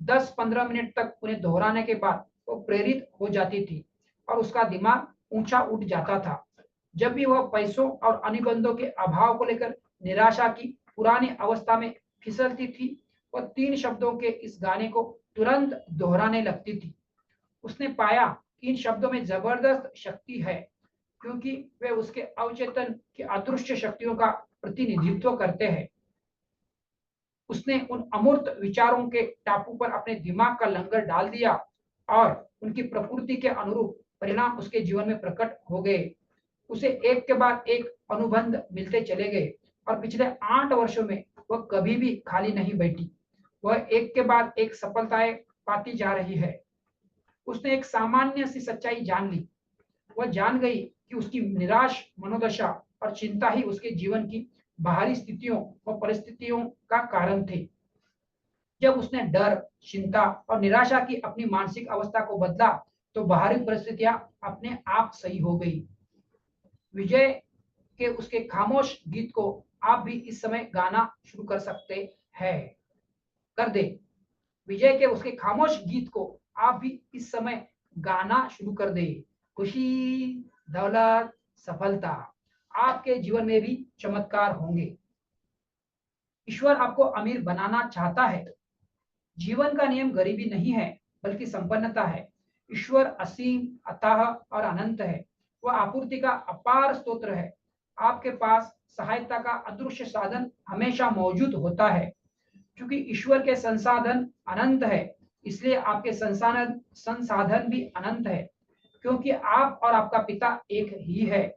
10-15 मिनट तक उन्हें दोहराने के बाद वो प्रेरित हो जाती थी और उसका दिमाग ऊंचा उठ जाता था। जब भी वह पैसों और अनुबंधों के अभाव को लेकर निराशा की पुरानी अवस्था में फिसलती थी, वह 3 शब्दों के इस गाने को तुरंत दोहराने लगती थी। उसने पाया कि इन शब्दों में जबरदस्त शक्ति है, क्योंकि वे उसके अवचेतन की अदृश्य शक्तियों का प्रतिनिधित्व करते हैं। उसने उन अमूर्त विचारों के टापू पर अपने दिमाग का लंगर डाल दिया और उनकी प्रकृति के अनुरूप परिणाम उसके जीवन में प्रकट हो गए। उसे एक के बाद एक अनुबंध मिलते चले गए और पिछले 8 वर्षों में वह कभी भी खाली नहीं बैठी। वह एक के बाद एक सफलताएं पाती जा रही है। उसने एक सामान्य सी सच्चाई जान ली। वह जान गई कि उसकी निराश मनोदशा और चिंता ही उसके जीवन की बाहरी स्थितियों और परिस्थितियों का कारण थे। जब उसने डर, चिंता और निराशा की अपनी मानसिक अवस्था को बदला, तो बाहरी परिस्थितियां अपने आप सही हो गई। विजय के उसके खामोश गीत को आप भी इस समय गाना शुरू कर सकते हैं। कर दे। विजय के उसके खामोश गीत को आप भी इस समय गाना शुरू कर दे। खुशी, दौलत, सफलता, आपके जीवन में भी चमत्कार होंगे। ईश्वर आपको अमीर बनाना चाहता है। जीवन का नियम गरीबी नहीं है, बल्कि संपन्नता है। ईश्वर असीम, अथाह और अनंत है। वह आपूर्ति का अपार स्तोत्र है। आपके पास सहायता का अदृश्य साधन हमेशा मौजूद होता है। क्योंकि ईश्वर के संसाधन अनंत है, इसलिए आपके संसाधन संसाधन भी अनंत है, क्योंकि आप और आपका पिता एक ही है।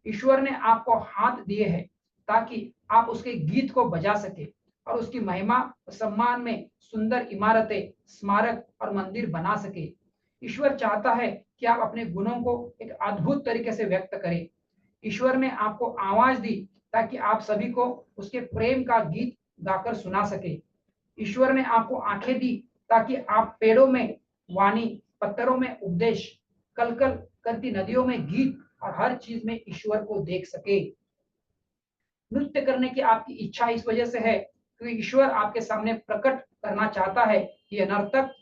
ईश्वर ने आपको हाथ दिए हैं ताकि आप उसके गीत को बजा सके और उसकी महिमा सम्मान में सुंदर इमारतें, स्मारक और मंदिर बना सके। ईश्वर चाहता है कि आप अपने गुणों को एक अद्भुत तरीके से व्यक्त करें। ईश्वर ने आपको आवाज दी ताकि आप सभी को उसके प्रेम का गीत गाकर सुना सके। ईश्वर ने आपको आंखें दी ताकि आप पेड़ों में वाणी, पत्थरों में उपदेश, कलकल करती नदियों में गीत और हर चीज में ईश्वर को देख सके। नृत्य करने की आपकी इच्छा इस वजह से है क्योंकि ईश्वर आपके सामने प्रकट करना चाहता है कि यह नर्तक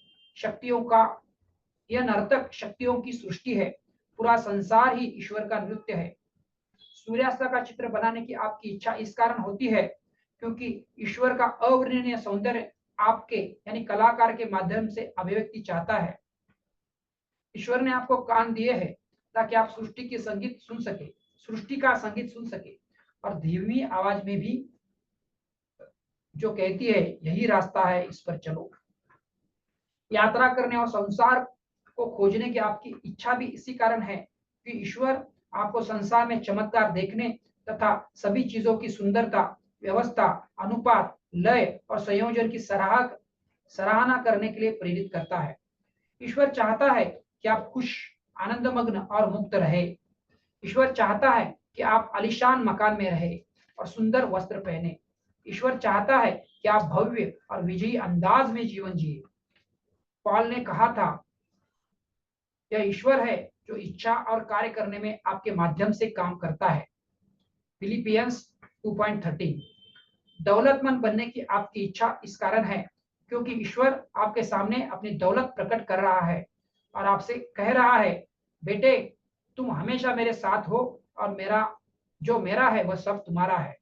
शक्तियों की सृष्टि है। पूरा संसार ही ईश्वर का नृत्य है। सूर्यास्त का चित्र बनाने की आपकी इच्छा इस कारण होती है क्योंकि ईश्वर का अवर्णनीय सौंदर्य आपके यानी कलाकार के माध्यम से अभिव्यक्ति चाहता है। ईश्वर ने आपको कान दिए हैं ताकि आप सृष्टि का संगीत सुन सके और धीमी आवाज में भी जो कहती है यही रास्ता है, इस पर चलो। यात्रा करने और संसार को खोजने की आपकी इच्छा भी इसी कारण है कि ईश्वर आपको संसार में चमत्कार देखने तथा सभी चीजों की सुंदरता, व्यवस्था, अनुपात, लय और संयोजन की सराहना करने के लिए प्रेरित करता है। ईश्वर चाहता है कि आप खुश, आनंदमग्न और मुक्त रहे। ईश्वर चाहता है कि आप आलीशान मकान में रहे और सुंदर वस्त्र पहने। ईश्वर चाहता है कि आप भव्य और विजयी अंदाज में जीवन जिए। पॉल ने कहा था, यह ईश्वर है जो इच्छा और कार्य करने में आपके माध्यम से काम करता है। फिलिपियंस 2:13। दौलतमंद बनने की आपकी इच्छा इस कारण है क्योंकि ईश्वर आपके सामने अपनी दौलत प्रकट कर रहा है और आपसे कह रहा है, बेटे तुम हमेशा मेरे साथ हो और जो मेरा है वह सब तुम्हारा है।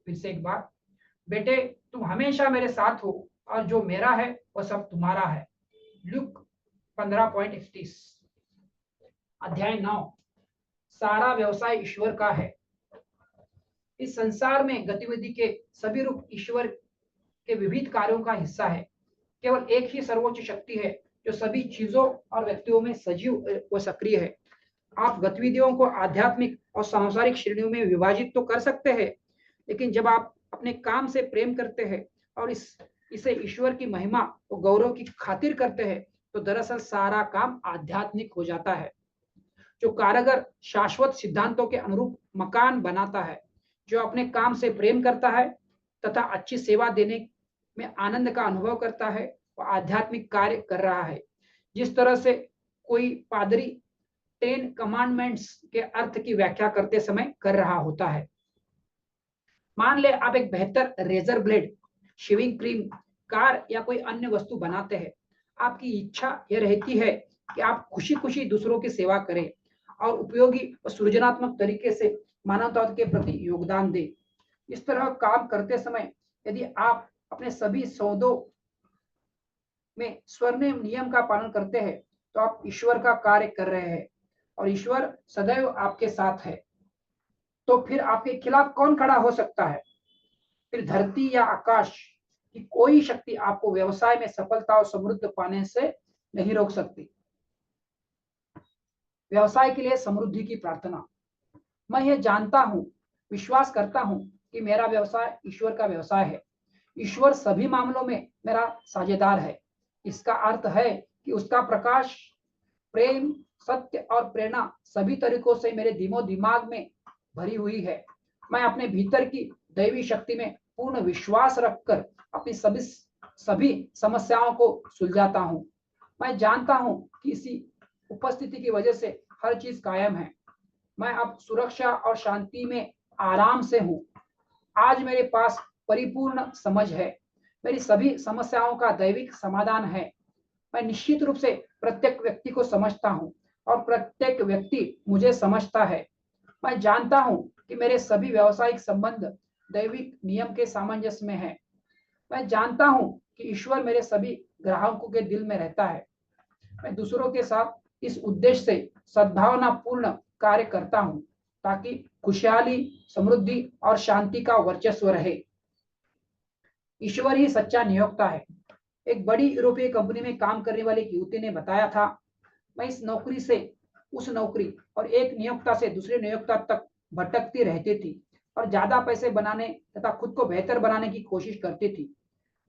फिर से एक बार, बेटे तुम हमेशा मेरे साथ हो और जो मेरा है वह सब तुम्हारा है। लूक 15:31। अध्याय 9। सारा व्यवसाय ईश्वर का है। इस संसार में गतिविधि के सभी रूप ईश्वर के विविध कार्यों का हिस्सा है। केवल एक ही सर्वोच्च शक्ति है जो सभी चीजों और व्यक्तियों में सजीव व सक्रिय है। आप गतिविधियों को आध्यात्मिक और सांसारिक श्रेणियों में विभाजित तो कर सकते हैं, लेकिन जब आप अपने काम से प्रेम करते हैं और इसे ईश्वर की महिमा और गौरव की खातिर करते हैं, तो दरअसल सारा काम आध्यात्मिक हो जाता है। जो कारीगर शाश्वत सिद्धांतों के अनुरूप मकान बनाता है, जो अपने काम से प्रेम करता है तथा अच्छी सेवा देने में आनंद का अनुभव करता है, वह आध्यात्मिक कार्य कर रहा है। जिस तरह से कोई पादरी 10 कमांडमेंट्स के अर्थ की व्याख्या करते समय कर रहा होता है। मान ले आप एक बेहतर razor blade, shaving cream, car या कोई अन्य वस्तु बनाते हैं। आपकी इच्छा यह रहती है कि आप खुशी खुशी दूसरों की सेवा करें और उपयोगी और सृजनात्मक तरीके से मानवता के प्रति योगदान दें। इस तरह काम करते समय यदि आप अपने सभी सौदों में स्वर्णिम नियम का पालन करते हैं, तो आप ईश्वर का कार्य कर रहे हैं और ईश्वर सदैव आपके साथ है। तो फिर आपके खिलाफ कौन खड़ा हो सकता है? फिर धरती या आकाश की कोई शक्ति आपको व्यवसाय में सफलता और समृद्धि पाने से नहीं रोक सकती। व्यवसाय के लिए समृद्धि की प्रार्थना। मैं यह जानता हूं, विश्वास करता हूं कि मेरा व्यवसाय ईश्वर का व्यवसाय है। ईश्वर सभी मामलों में मेरा साझेदार है। इसका अर्थ है कि उसका प्रकाश, प्रेम, सत्य और प्रेरणा सभी तरीकों से मेरे दिमाग में भरी हुई है। मैं अपने भीतर की दैवी शक्ति में पूर्ण विश्वास रखकर अपनी सभी समस्याओं को सुलझाता हूँ। मैं जानता हूँ कि इसी उपस्थिति की वजह से हर चीज कायम है। मैं अब सुरक्षा और शांति में आराम से हूँ। आज मेरे पास परिपूर्ण समझ है। मेरी सभी समस्याओं का दैविक समाधान है। मैं निश्चित रूप से प्रत्येक व्यक्ति को समझता हूँ और प्रत्येक व्यक्ति मुझे समझता है। मैं जानता हूँ कि मेरे सभी व्यावसायिक संबंध दैविक नियम के सामंजस्य में है। मैं जानता हूँ कि ईश्वर मेरे सभी ग्राहकों के दिल में रहता है। मैं दूसरों के साथ इस उद्देश्य से सद्भावनापूर्ण कार्य करता हूँ ताकि खुशहाली, समृद्धि और शांति का वर्चस्व रहे। ईश्वर ही सच्चा नियोक्ता है। एक बड़ी यूरोपीय कंपनी में काम करने वाली एक युवती ने बताया था, मैं इस नौकरी से उस नौकरी और एक नियोक्ता से दूसरे नियोक्ता तक भटकती रहती थी और ज्यादा पैसे बनाने तथा खुद को बेहतर बनाने की कोशिश करती थी।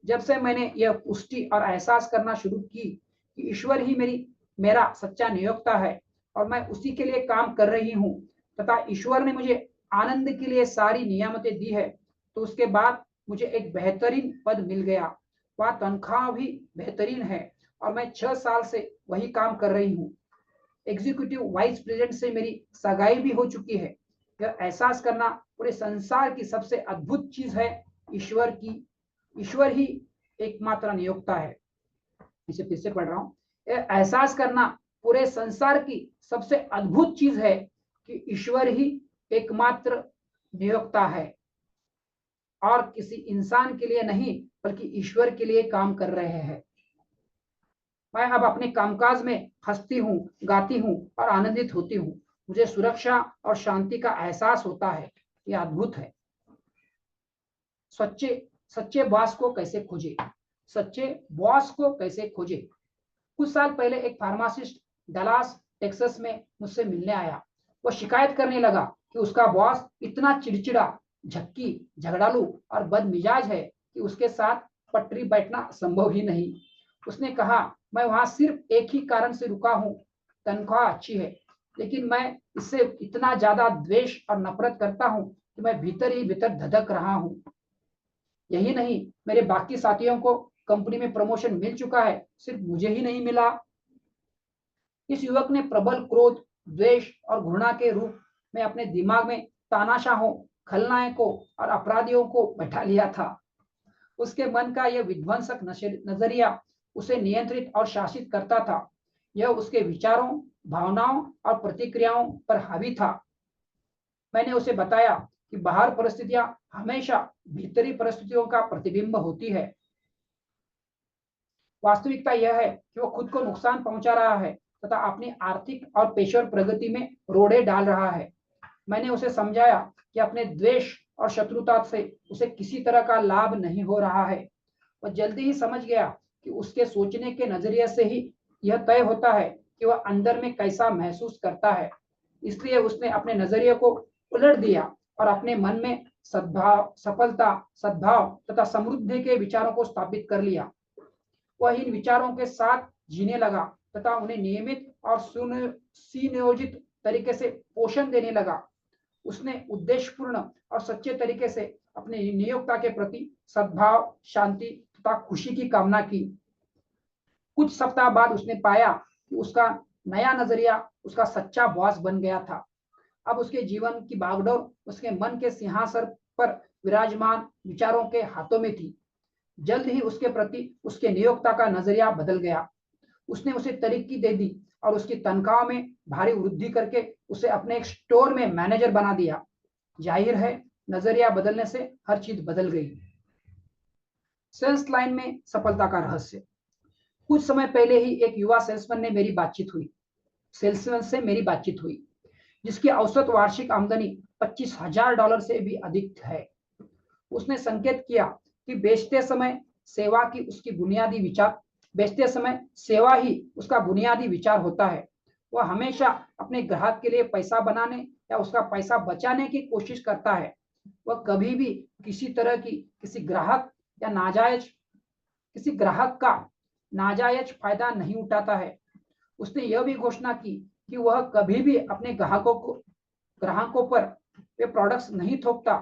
जब से मैंने यह पुष्टि और एहसास करना शुरू की कि ईश्वर ही मेरा सच्चा नियोक्ता है और मैं उसी के लिए काम कर रही हूँ तथा ईश्वर ने मुझे आनंद के लिए सारी नियामतें दी है, तो उसके बाद मुझे एक बेहतरीन पद मिल गया। वह तनख्वाह भी बेहतरीन है और मैं 6 साल से वही काम कर रही हूँ। एग्जीक्यूटिव वाइस प्रेसिडेंट से मेरी सगाई भी हो चुकी है। यह एहसास करना पूरे संसार की सबसे अद्भुत चीज है। ईश्वर ही एकमात्र नियोक्ता है। इसे फिर से पढ़ रहा हूं। यह एहसास करना पूरे संसार की सबसे अद्भुत चीज है कि ईश्वर ही एकमात्र नियोक्ता है और किसी इंसान के लिए नहीं बल्कि ईश्वर के लिए काम कर रहे हैं। मैं अब अपने कामकाज में हंसती हूँ, गाती हूँ और आनंदित होती हूँ। मुझे सुरक्षा और शांति का एहसास होता है। यह अद्भुत है। सच्चे बॉस को कैसे खोजे? सच्चे बॉस को कैसे खोजे? कुछ साल पहले एक फार्मासिस्ट डलास टेक्सास में मुझसे मिलने आया। वो शिकायत करने लगा कि उसका बॉस इतना चिड़चिड़ा, झक्की, झगड़ालू और बदमिजाज है कि उसके साथ पटरी बैठना संभव ही नहीं। उसने कहा, मैं वहां सिर्फ एक ही कारण से रुका हूँ, तनख्वाह अच्छी है, लेकिन मैं इससे इतना ज्यादा द्वेष और नफरत करता हूँ कि मैं भीतर ही भीतर धधक रहा हूँ। यही नहीं, मेरे बाकी साथियों को कंपनी में प्रमोशन मिल चुका है, सिर्फ मुझे ही नहीं मिला। इस युवक ने प्रबल क्रोध, द्वेष और घृणा के रूप में अपने दिमाग में तानाशाहों, खलनायकों और अपराधियों को बैठा लिया था। उसके मन का यह विध्वंसक नजरिया उसे नियंत्रित और शासित करता था। यह उसके विचारों, भावनाओं और प्रतिक्रियाओं पर हावी था। मैंने उसे बताया कि बाहर परिस्थितियां हमेशा भीतरी परिस्थितियों का प्रतिबिंब होती है। वास्तविकता यह है कि वो खुद को नुकसान पहुंचा रहा है तथा अपनी आर्थिक और पेशेवर प्रगति में रोड़े डाल रहा है। मैंने उसे समझाया कि अपने द्वेष और शत्रुता से उसे किसी तरह का लाभ नहीं हो रहा है। वह जल्दी ही समझ गया कि उसके सोचने के नजरिए से ही यह तय होता है कि वह अंदर में कैसा महसूस करता है। इसलिए उसने अपने नजरिए को उलट दिया और अपने मन में सद्भाव, सफलता, सद्भाव तथा समृद्धि के विचारों को स्थापित कर लिया। वह इन विचारों के साथ जीने लगा तथा उन्हें नियमित और सुनियोजित तरीके से पोषण देने लगा। उसने उद्देश्यपूर्ण और सच्चे तरीके से अपने नियोक्ता के प्रति सद्भाव, शांति तथा खुशी की कामना की। कुछ सप्ताह बाद उसने पाया कि उसका नया नजरिया उसका सच्चा बॉस बन गया था। अब उसके जीवन की बागडोर उसके मन के सिंहासन पर विराजमान विचारों के हाथों में थी। जल्द ही उसके प्रति उसके नियोक्ता का नजरिया बदल गया। उसने उसे तरक्की दे दी और उसकी तनख्वाह में भारी वृद्धि करके उसे अपने एक स्टोर में मैनेजर बना दिया। जाहिर है, नजरिया बदलने से हर चीज बदल गई। सेल्स लाइन में सफलता का रहस्य। कुछ समय पहले ही एक युवा सेल्समैन से मेरी बातचीत हुई, जिसकी औसत वार्षिक आमदनी $25,000 से भी अधिक है। उसने संकेत किया कि बेचते समय सेवा ही उसका बुनियादी विचार होता है। वह हमेशा अपने ग्राहक के लिए पैसा बनाने या उसका पैसा बचाने की कोशिश करता है। वह कभी भी किसी तरह की किसी ग्राहक का नाजायज फायदा नहीं उठाता है। उसने यह भी घोषणा की कि वह कभी भी अपने ग्राहकों पर वे प्रोडक्ट्स नहीं थोपता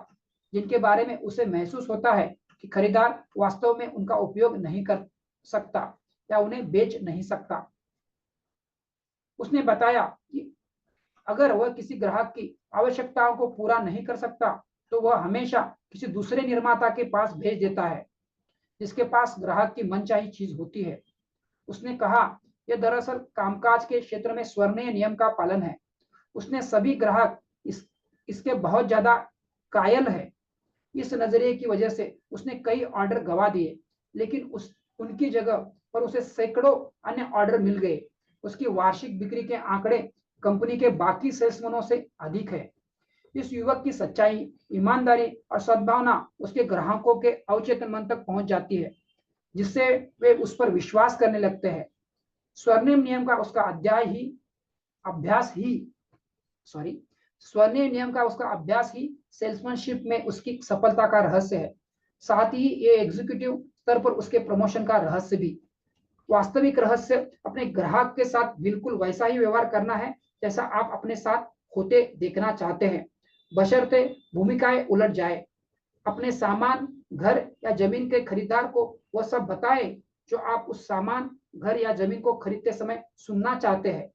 जिनके बारे में उसे महसूस होता है कि खरीदार वास्तव में उनका उपयोग नहीं कर सकता या उन्हें बेच नहीं सकता। उसने बताया कि अगर वह किसी ग्राहक की आवश्यकताओं को पूरा नहीं कर सकता तो वह हमेशा किसी दूसरे निर्माता के पास भेज देता है, जिसके पास ग्राहक की मनचाही चीज होती है। उसने कहा, यह दरअसल कामकाज के क्षेत्र में स्वर्णीय नियम का पालन है। उसने सभी ग्राहक इसके बहुत ज्यादा कायल है। इस नजरिए की वजह से उसने कई ऑर्डर गंवा दिए, लेकिन उनकी जगह पर उसे सैकड़ों अन्य ऑर्डर मिल गए। उसकी वार्षिक बिक्री के आंकड़े कंपनी के बाकी सेल्समैनों से अधिक है। इस युवक की सच्चाई, ईमानदारी और सद्भावना उसके ग्राहकों के अवचेतन मन तक पहुंच जाती है, जिससे वे उस पर विश्वास करने लगते हैं। स्वर्णिम नियम का उसका अभ्यास ही सेल्समैनशिप में उसकी सफलता का रहस्य है। साथ ही ये एग्जीक्यूटिव स्तर पर उसके प्रमोशन का रहस्य भी। वास्तविक रहस्य अपने ग्राहक के साथ बिल्कुल वैसा ही व्यवहार करना है जैसा आप अपने साथ होते देखना चाहते हैं, बशर्ते भूमिकाएं उलट जाए। अपने सामान, घर या जमीन के खरीदार को वह सब बताए जो आप उस सामान, घर या जमीन को खरीदते समय सुनना चाहते हैं।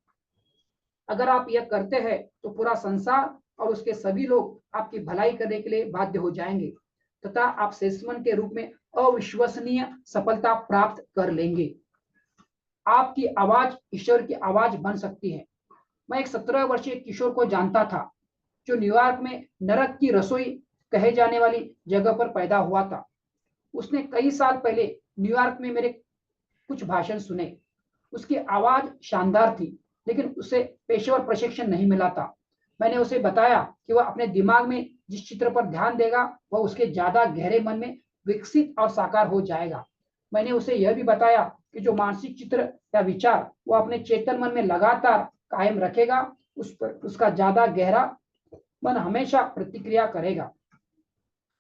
अगर आप यह करते हैं तो पूरा संसार और उसके सभी लोग आपकी भलाई करने के लिए बाध्य हो जाएंगे तथा आप सेल्समैन के रूप में अविश्वसनीय सफलता प्राप्त कर लेंगे। आपकी आवाज ईश्वर की आवाज बन सकती है। मैं एक 17 वर्षीय किशोर को जानता था जो न्यूयॉर्क में नरक की रसोई कहे जाने वाली जगह पर पैदा हुआ था। उसने कई साल पहले न्यूयॉर्क में मेरे कुछ भाषण सुने। उसकी आवाज शानदार थी, लेकिन उसे पेशेवर प्रशिक्षण नहीं मिला था। मैंने उसे बताया कि वह अपने दिमाग में जिस चित्र पर ध्यान देगा वह उसके ज्यादा गहरे मन में विकसित और साकार हो जाएगा। मैंने उसे यह भी बताया कि जो मानसिक चित्र या विचार वो अपने चेतन मन में लगातार कायम रखेगा उस पर उसका ज्यादा गहरा मन हमेशा प्रतिक्रिया करेगा।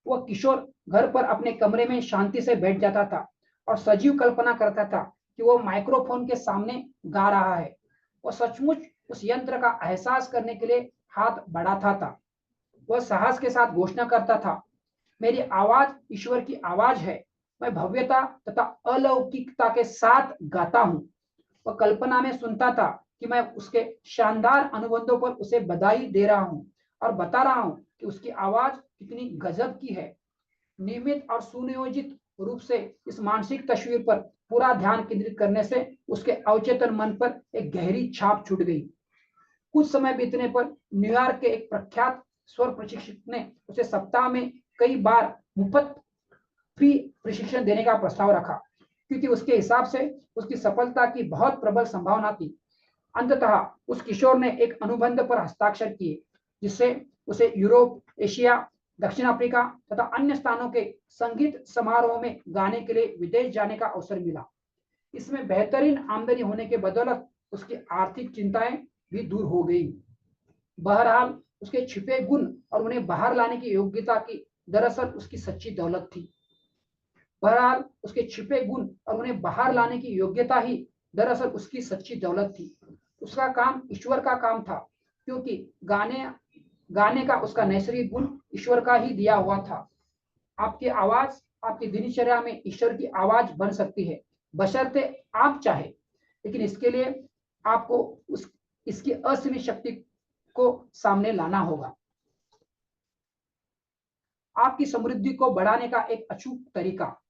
वह किशोर घर पर अपने कमरे में शांति से बैठ जाता था और सजीव कल्पना करता था कि वो माइक्रोफोन के सामने गा रहा है। वह सचमुच उस यंत्र का एहसास करने के लिए हाथ बढ़ाता था। वह साहस के साथ घोषणा करता था, मेरी आवाज ईश्वर की आवाज है, मैं भव्यता तथा अलौकिकता के साथ गाता हूं। वह कल्पना में सुनता था कि मैं उसके शानदार अनुबंधों पर उसे बधाई दे रहा हूं और बता रहा हूं कि उसकी आवाज कितनी गजब की है। नियमित और सुनियोजित रूप से इस मानसिक तस्वीर पर पूरा ध्यान केंद्रित करने से उसके अवचेतन मन पर एक गहरी छाप छूट गई। कुछ समय बीतने पर न्यूयॉर्क के एक प्रख्यात स्वर प्रशिक्षक ने उसे सप्ताह में कई बार मुफ्त फ्री प्रशिक्षण देने का प्रस्ताव रखा, क्योंकि उसके हिसाब से उसकी सफलता की बहुत प्रबल संभावना थी। अंततः उस किशोर ने एक अनुबंध पर हस्ताक्षर किए, जिससे उसे यूरोप, एशिया दक्षिण अफ्रीका तथा अन्य स्थानों के संगीत समारोह में गाने के लिए विदेश जाने का अवसर मिला। इसमें बेहतरीन आमदनी होने के बदौलत उसकी आर्थिक चिंताएं भी दूर हो गई। बहरहाल उसके छिपे गुण और उन्हें बाहर लाने की योग्यता की दरअसल उसकी सच्ची दौलत थी। बहरहाल उसके छिपे गुण और उन्हें बाहर लाने की योग्यता ही दरअसल उसकी सच्ची दौलत थी। उसका काम ईश्वर का काम था, क्योंकि गाने का उसका नैसर्गिक गुण ईश्वर का ही दिया हुआ था। आपकी आवाज आपकी दिनचर्या में ईश्वर की आवाज बन सकती है, बशर्ते आप चाहे, लेकिन इसके लिए आपको इसकी असीमित शक्ति को सामने लाना होगा। आपकी समृद्धि को बढ़ाने का एक अचूक तरीका।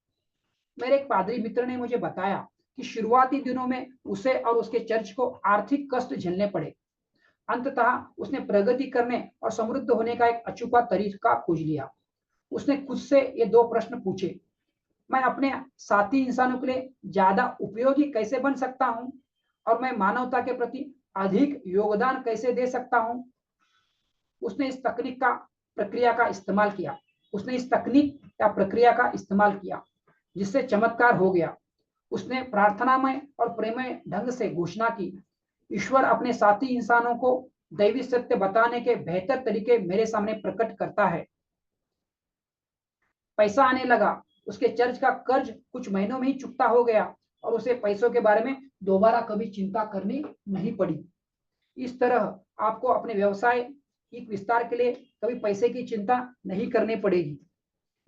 मेरे एक पादरी मित्र ने मुझे बताया कि शुरुआती दिनों में उसे और उसके चर्च को आर्थिक कष्ट झेलने पड़े। अंततः उसने प्रगति करने और समृद्ध होने का एक अचूका तरीका खोज लिया। उसने खुद से ये 2 प्रश्न पूछे। मैं अपने साथी इंसानों के लिए ज्यादा उपयोगी कैसे बन सकता हूं और मैं मानवता के प्रति अधिक योगदान कैसे दे सकता हूं? उसने इस तकनीक या प्रक्रिया का इस्तेमाल किया, जिससे चमत्कार हो गया। उसने प्रार्थनामय और प्रेमय ढंग से घोषणा की, ईश्वर अपने साथी इंसानों को दैवी सत्य बताने के बेहतर तरीके मेरे सामने प्रकट करता है। पैसा आने लगा। उसके चर्च का कर्ज कुछ महीनों में ही चुकता हो गया और उसे पैसों के बारे में दोबारा कभी चिंता करनी नहीं पड़ी। इस तरह आपको अपने व्यवसाय की विस्तार के लिए कभी पैसे की चिंता नहीं करनी पड़ेगी,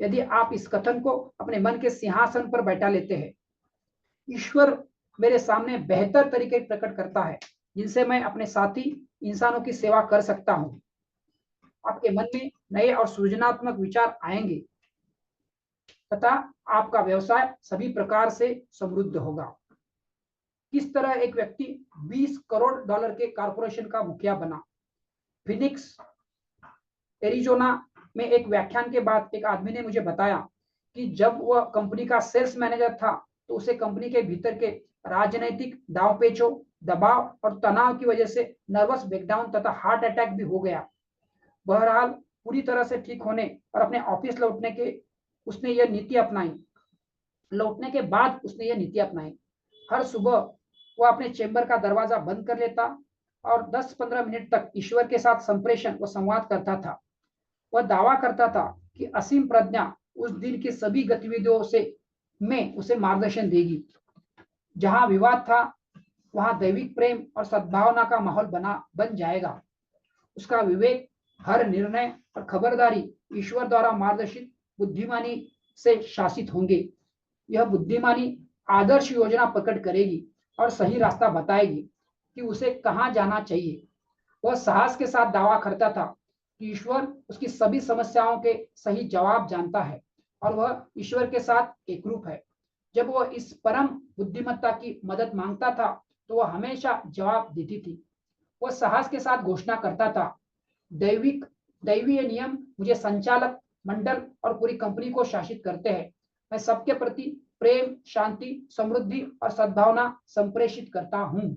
यदि आप इस कथन को अपने मन के सिंहासन पर बैठा लेते हैं। ईश्वर मेरे सामने बेहतर तरीके प्रकट करता है, जिनसे मैं अपने साथी इंसानों की सेवा कर सकता हूं। आपके मन में नए और सृजनात्मक विचार आएंगे तथा आपका व्यवसाय सभी प्रकार से समृद्ध होगा। किस तरह एक व्यक्ति $20 करोड़ के कॉर्पोरेशन का मुखिया बना? फिनिक्स, एरिजोना में एक व्याख्यान के बाद एक आदमी ने मुझे बताया कि जब वह कंपनी का सेल्स मैनेजर था, तो उसे कंपनी के भीतर के राजनीतिक दांवपेचों, दबाव और तनाव की वजह से नर्वस ब्रेकडाउन तथा हार्ट अटैक भी हो गया। बहरहाल पूरी तरह से ठीक होने और अपने ऑफिस लौटने के उसने यह नीति अपनाई। लौटने के बाद उसने यह नीति अपनाई। हर सुबह वह अपने चेंबर का दरवाजा बंद कर लेता और 10-15 मिनट तक ईश्वर के साथ संप्रेषण व संवाद करता था। वह दावा करता था कि असीम प्रज्ञा उस दिन की सभी गतिविधियों में उसे मार्गदर्शन देगी। जहां विवाद था, वहां दैविक प्रेम और सद्भावना का माहौल बन जाएगा। उसका विवेक, हर निर्णय और खबरदारी ईश्वर द्वारा मार्गदर्शित बुद्धिमानी से शासित होंगे। यह बुद्धिमानी आदर्श योजना प्रकट करेगी और सही रास्ता बताएगी कि उसे कहां जाना चाहिए। वह साहस के साथ दावा करता था कि ईश्वर उसकी सभी समस्याओं के सही जवाब जानता है और वह ईश्वर के साथ एकरूप है। जब वह इस परम बुद्धिमत्ता की मदद मांगता था, तो वह हमेशा जवाब देती थी। वह साहस के साथ घोषणा करता था, दैवीय नियम मुझे संचालक मंडल और पूरी कंपनी को शासित करते हैं। मैं सबके प्रति प्रेम, शांति, समृद्धि और सद्भावना संप्रेषित करता हूं।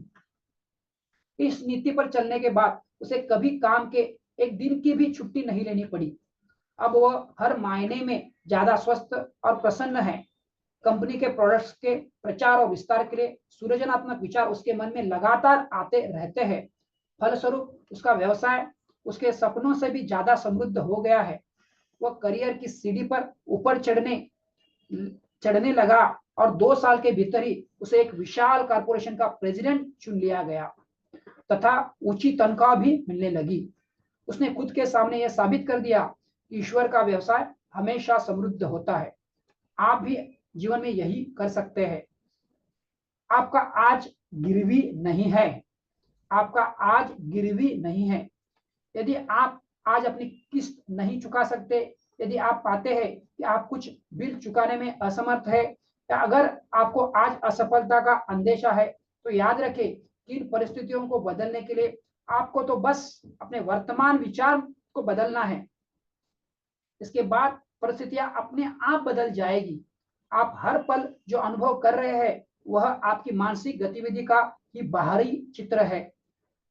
इस नीति पर चलने के बाद उसे कभी काम के एक दिन की भी छुट्टी नहीं लेनी पड़ी। अब वह हर मायने में ज्यादा स्वस्थ और प्रसन्न है। कंपनी के प्रोडक्ट्स के प्रचार और विस्तार के लिए सृजनात्मक विचार उसके मन में लगातार आते रहते हैं। फलस्वरूप उसका व्यवसाय उसके सपनों से भी ज्यादा समृद्ध हो गया है। वह करियर की सीढ़ी पर ऊपर चढ़ने लगा और 2 साल के भीतर ही उसे एक विशाल कॉर्पोरेशन का प्रेसिडेंट चुन लिया गया तथा ऊंची तनख्वाह भी मिलने लगी। उसने खुद के सामने यह साबित कर दिया कि ईश्वर का व्यवसाय हमेशा समृद्ध होता है। आप भी जीवन में यही कर सकते हैं। आपका आज गिरवी नहीं है। आपका आज गिरवी नहीं है। यदि आप आज अपनी किस्त नहीं चुका सकते, यदि आप पाते हैं कि आप कुछ बिल चुकाने में असमर्थ है, या अगर आपको आज असफलता का अंदेशा है, तो याद रखें कि इन परिस्थितियों को बदलने के लिए आपको तो बस अपने वर्तमान विचार को बदलना है। इसके बाद परिस्थितियां अपने आप बदल जाएगी। आप हर पल जो अनुभव कर रहे हैं, वह आपकी मानसिक गतिविधि का ही बाहरी चित्र है।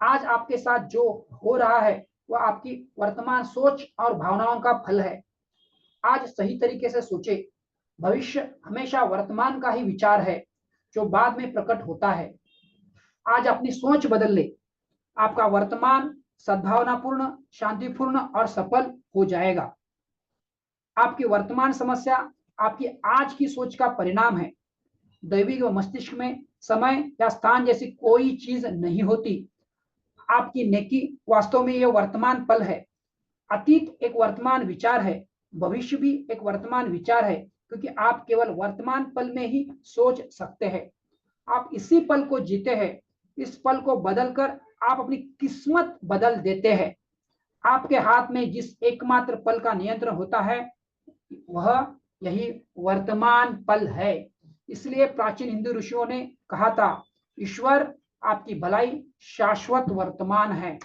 आज आपके साथ जो हो रहा है वह आपकी वर्तमान सोच और भावनाओं का फल है। आज सही तरीके से सोचे। भविष्य हमेशा वर्तमान का ही विचार है जो बाद में प्रकट होता है। आज अपनी सोच बदल ले, आपका वर्तमान सद्भावनापूर्ण, शांतिपूर्ण और सफल हो जाएगा। आपकी वर्तमान समस्या आपकी आज की सोच का परिणाम है। दैविक व मस्तिष्क में समय या स्थान जैसी कोई चीज नहीं होती। आपकी नेकी वास्तव में यह वर्तमान पल है। अतीत एक वर्तमान विचार है, भविष्य भी एक वर्तमान विचार है, क्योंकि आप केवल वर्तमान पल में ही सोच सकते हैं। आप इसी पल को जीते हैं। इस पल को बदलकर आप अपनी किस्मत बदल देते हैं। आपके हाथ में जिस एकमात्र पल का नियंत्रण होता है वह यही वर्तमान पल है। इसलिए प्राचीन हिंदू ऋषियों ने कहा था, ईश्वर आपकी भलाई शाश्वत वर्तमान है।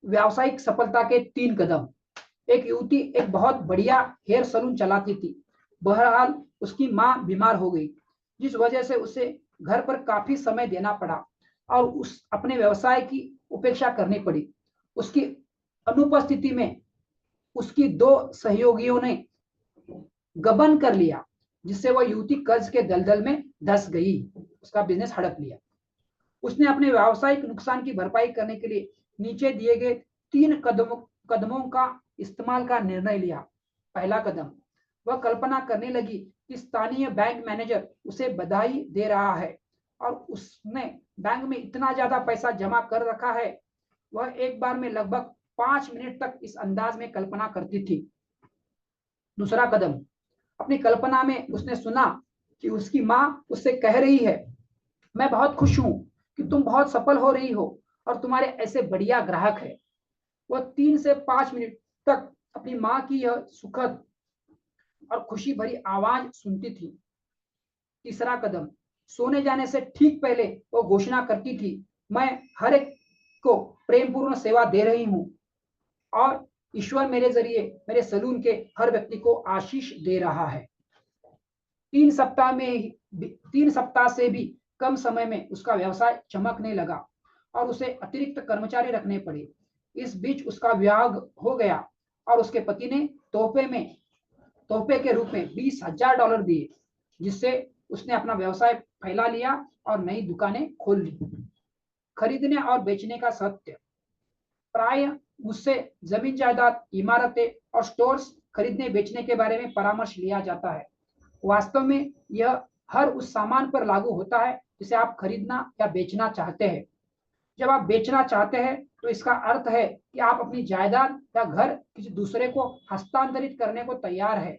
व्यावसायिक सफलता के 3 कदम। एक युवती एक बहुत बढ़िया हेयर सलून चलाती थी। बहरहाल उसकी मां बीमार हो गई, जिस वजह से उसे घर पर काफी समय देना पड़ा और उस अपने व्यवसाय की उपेक्षा करनी पड़ी। उसकी अनुपस्थिति में उसकी 2 सहयोगियों ने गबन कर लिया, जिससे वह युवती कर्ज के दलदल में धंस गई। उसका बिजनेस हड़प लिया। उसने अपने व्यावसायिक नुकसान की भरपाई करने के लिए नीचे दिए गए 3 कदमों का इस्तेमाल का निर्णय लिया। पहला कदम, वह कल्पना करने लगी कि स्थानीय बैंक मैनेजर उसे बधाई दे रहा है और उसने बैंक में इतना ज्यादा पैसा जमा कर रखा है। वह एक बार में लगभग 5 मिनट तक इस अंदाज में कल्पना करती थी। दूसरा कदम, अपनी कल्पना में उसने सुना कि उसकी मां उससे कह रही है, मैं बहुत खुश हूं कि तुम बहुत सफल हो रही हो और तुम्हारे ऐसे बढ़िया ग्राहक है। वह 3 से 5 मिनट तक अपनी मां की यह सुखद और खुशी भरी आवाज सुनती थी। तीसरा कदम, सोने जाने से ठीक पहले वो घोषणा करती थी, मैं हर एक को प्रेमपूर्ण सेवा दे रही हूं और ईश्वर मेरे जरिए मेरे सलून के हर व्यक्ति को आशीष दे रहा है। 3 सप्ताह से भी कम समय में उसका व्यवसाय चमकने लगा और उसे अतिरिक्त कर्मचारी रखने पड़े। इस बीच उसका विवाह हो गया और उसके पति ने तोहफे के रूप में $20,000 दिए, जिससे उसने अपना व्यवसाय फैला लिया और नई दुकानें खोल ली। खरीदने और बेचने का सत्य। प्राय मुझसे जमीन जायदाद, इमारतें और स्टोर्स खरीदने बेचने के बारे में परामर्श लिया जाता है। वास्तव में यह हर उस सामान पर लागू होता है जिसे आप खरीदना या बेचना चाहते हैं। जब आप बेचना चाहते हैं तो इसका अर्थ है कि आप अपनी जायदाद या घर किसी दूसरे को हस्तांतरित करने को तैयार है,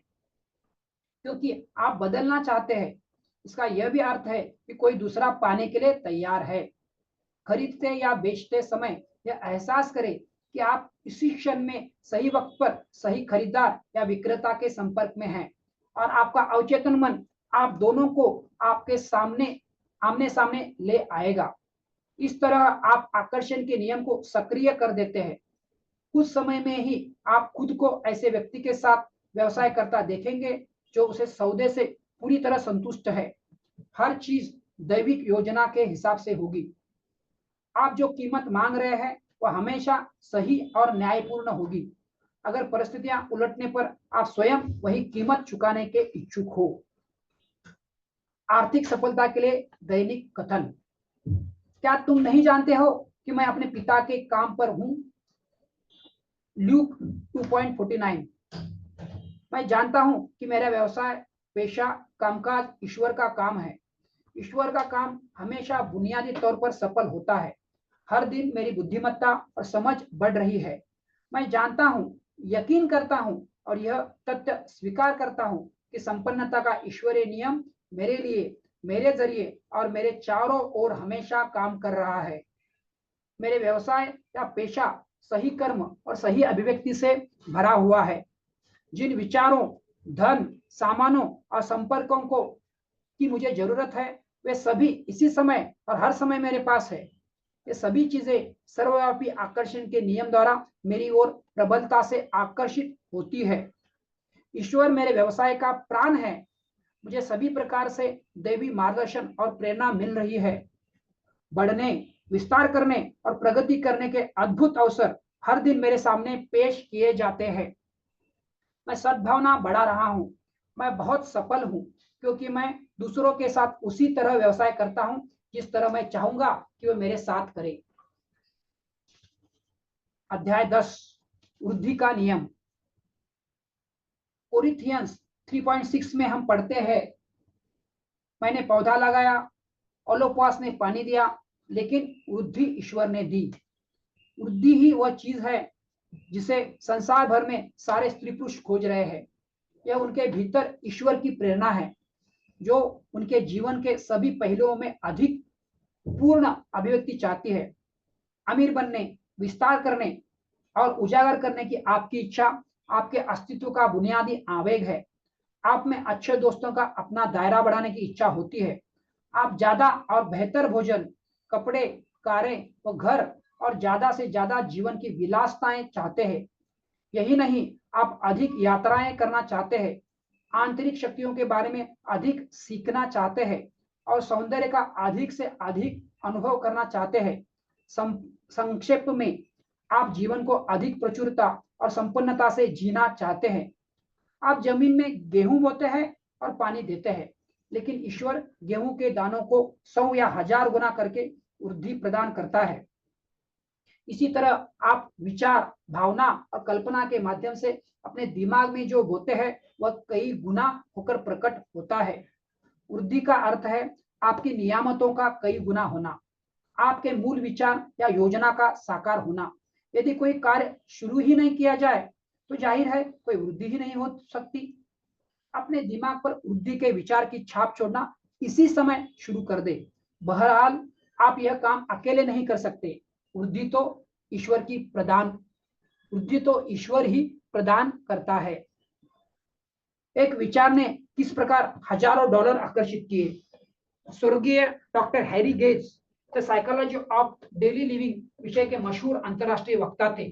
क्योंकि आप बदलना चाहते हैं। इसका यह भी अर्थ है कि कोई दूसरा पाने के लिए तैयार है। खरीदते या बेचते समय यह एहसास करें कि आप इसी क्षण में सही वक्त पर सही खरीदार या विक्रेता के संपर्क में हैं और आपका अवचेतन मन आप दोनों को आपके सामने आमने सामने ले आएगा। इस तरह आप आकर्षण के नियम को सक्रिय कर देते हैं। कुछ समय में ही आप खुद को ऐसे व्यक्ति के साथ व्यवसाय करता देखेंगे जो उसे सौदे से पूरी तरह संतुष्ट है। हर चीज दैविक योजना के हिसाब से होगी। आप जो कीमत मांग रहे हैं वह हमेशा सही और न्यायपूर्ण होगी। अगर परिस्थितियां उलटने पर आप स्वयं वही कीमत चुकाने के इच्छुक हो। आर्थिक सफलता के लिए दैनिक कथन। क्या तुम नहीं जानते हो कि मैं अपने पिता के काम पर हूं? ल्यूक 2:49। मैं जानता हूं कि मेरा व्यवसाय, पेशा, कामकाज ईश्वर का काम है। ईश्वर का काम हमेशा बुनियादी तौर पर सफल होता है। हर दिन मेरी बुद्धिमत्ता और समझ बढ़ रही है। मैं जानता हूं, यकीन करता हूं और यह तथ्य स्वीकार करता हूं कि संपन्नता का ईश्वरीय नियम मेरे लिए, मेरे जरिए और मेरे चारों ओर हमेशा काम कर रहा है। मेरे व्यवसाय या पेशा सही कर्म और सही अभिव्यक्ति से भरा हुआ है। जिन विचारों, धन, सामानों और संपर्कों को की मुझे जरूरत है वे सभी इसी समय और हर समय मेरे पास है। ये सभी चीजें सर्वव्यापी आकर्षण के नियम द्वारा मेरी ओर प्रबलता से आकर्षित होती है। ईश्वर मेरे व्यवसाय का प्राण है। मुझे सभी प्रकार से दैवी मार्गदर्शन और प्रेरणा मिल रही है। बढ़ने विस्तार करने और प्रगति करने के अद्भुत अवसर हर दिन मेरे सामने पेश किए जाते हैं। मैं सद्भावना बढ़ा रहा हूं। मैं बहुत सफल हूं क्योंकि मैं दूसरों के साथ उसी तरह व्यवसाय करता हूं जिस तरह मैं चाहूंगा कि वो मेरे साथ करें। अध्याय 10, वृद्धि का नियम। कोरिन्थियंस 3.6 में हम पढ़ते हैं, मैंने पौधा लगाया, ओलोपास ने पानी दिया, लेकिन वृद्धि ईश्वर ने दी। वृद्धि ही वह चीज है जिसे संसार भर में सारे स्त्री पुरुष खोज रहे हैं। यह उनके भीतर ईश्वर की प्रेरणा है जो उनके जीवन के सभी पहलुओं में अधिक पूर्ण अभिव्यक्ति चाहती है। अमीर बनने, विस्तार करने और उजागर करने की आपकी इच्छा आपके अस्तित्व का बुनियादी आवेग है। आप में अच्छे दोस्तों का अपना दायरा बढ़ाने की इच्छा होती है। आप ज्यादा और बेहतर भोजन, कपड़े, कारें और घर और ज्यादा से ज्यादा जीवन की विलासताएं चाहते हैं। यही नहीं, आप अधिक यात्राएं करना चाहते हैं, आंतरिक शक्तियों के बारे में अधिक सीखना चाहते हैं और सौंदर्य का अधिक से अधिक अनुभव करना चाहते हैं। संक्षेप में, आप जीवन को अधिक प्रचुरता और संपन्नता से जीना चाहते हैं। आप जमीन में गेहूं बोते हैं और पानी देते हैं, लेकिन ईश्वर गेहूं के दानों को 100 या 1000 गुना करके वृद्धि प्रदान करता है। इसी तरह आप विचार, भावना और कल्पना के माध्यम से अपने दिमाग में जो बोते हैं वह कई गुना होकर प्रकट होता है। वृद्धि का अर्थ है आपकी नियामतों का कई गुना होना, आपके मूल विचार या योजना का साकार होना। यदि कोई कार्य शुरू ही नहीं किया जाए तो जाहिर है कोई वृद्धि ही नहीं हो सकती। अपने दिमाग पर वृद्धि के विचार की छाप छोड़ना इसी समय शुरू कर दे। बहरहाल, आप यह काम अकेले नहीं कर सकते। वृद्धि तो ईश्वर की प्रदान वृद्धि तो ईश्वर ही प्रदान करता है। एक विचार ने किस प्रकार हजारों डॉलर आकर्षित किए। स्वर्गीय doctor Harry gauge the psychology of daily living विषय के मशहूर अंतरराष्ट्रीय वक्ता थे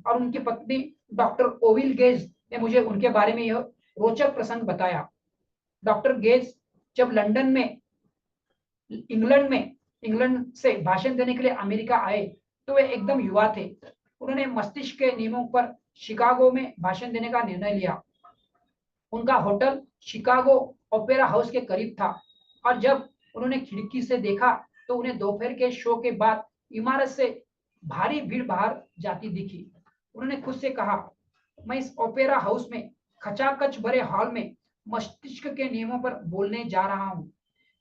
और उनकी पत्नी डॉक्टर ओविल गेज ने मुझे उनके बारे में यह रोचक प्रसंग बताया। डॉक्टर गेज जब इंग्लैंड से भाषण देने के लिए अमेरिका आए तो वे एकदम युवा थे। उन्होंने मस्तिष्क के नियमों पर शिकागो में भाषण देने का निर्णय लिया। उनका होटल शिकागो ओपेरा हाउस के करीब था और जब उन्होंने खिड़की से देखा तो उन्हें दोपहर के शो के बाद इमारत से भारी भीड़ बाहर जाती दिखी। उन्होंने खुद से कहा, मैं इस ओपेरा हाउस में खचाखच भरे हॉल में मस्तिष्क के नियमों पर बोलने जा रहा हूं।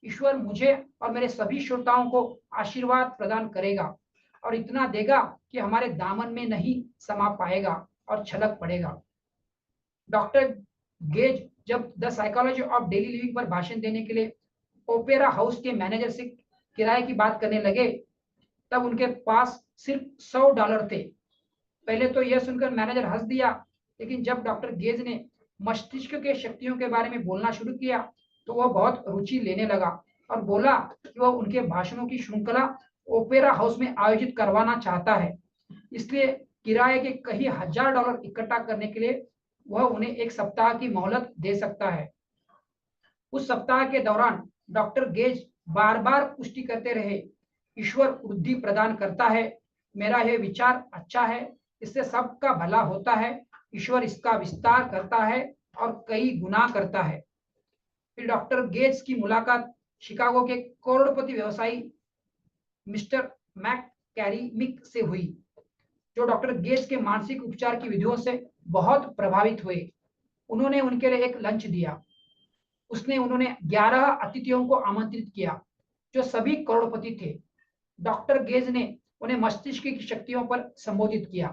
ईश्वर मुझे और मेरे सभी श्रोताओं को आशीर्वाद प्रदान करेगा और इतना देगा कि हमारे दामन में नहीं समा पाएगा और छलक पड़ेगा। डॉक्टर गेज जब the psychology of daily living पर भाषण देने के लिए ओपेरा हाउस के मैनेजर से किराए की बात करने लगे तब उनके पास सिर्फ $100 थे। पहले तो यह सुनकर मैनेजर हंस दिया, लेकिन जब डॉक्टर गेज ने मस्तिष्क के शक्तियों के बारे में बोलना शुरू किया तो वह बहुत रुचि लेने लगा और बोला कि वह उनके भाषणों की श्रृंखला ओपेरा हाउस में आयोजित करवाना चाहता है, इसलिए किराए के कई हजार डॉलर इकट्ठा करने के लिए वह उन्हें 1 सप्ताह की मोहलत दे सकता है। उस सप्ताह के दौरान डॉक्टर गेज बार बार पुष्टि करते रहे, ईश्वर वृद्धि प्रदान करता है, मेरा यह विचार अच्छा है, इससे सबका भला होता है, ईश्वर इसका विस्तार करता है और कई गुना करता है। फिर डॉक्टर गेज की मुलाकात शिकागो के करोड़पति व्यवसायी मिस्टर मैककैरिमिक से हुई, जो डॉक्टर गेज के मानसिक उपचार की विधियों से बहुत प्रभावित हुए। उन्होंने उनके लिए एक लंच दिया। उन्होंने 11 अतिथियों को आमंत्रित किया जो सभी करोड़पति थे। डॉक्टर गेज ने उन्हें मस्तिष्क की शक्तियों पर संबोधित किया।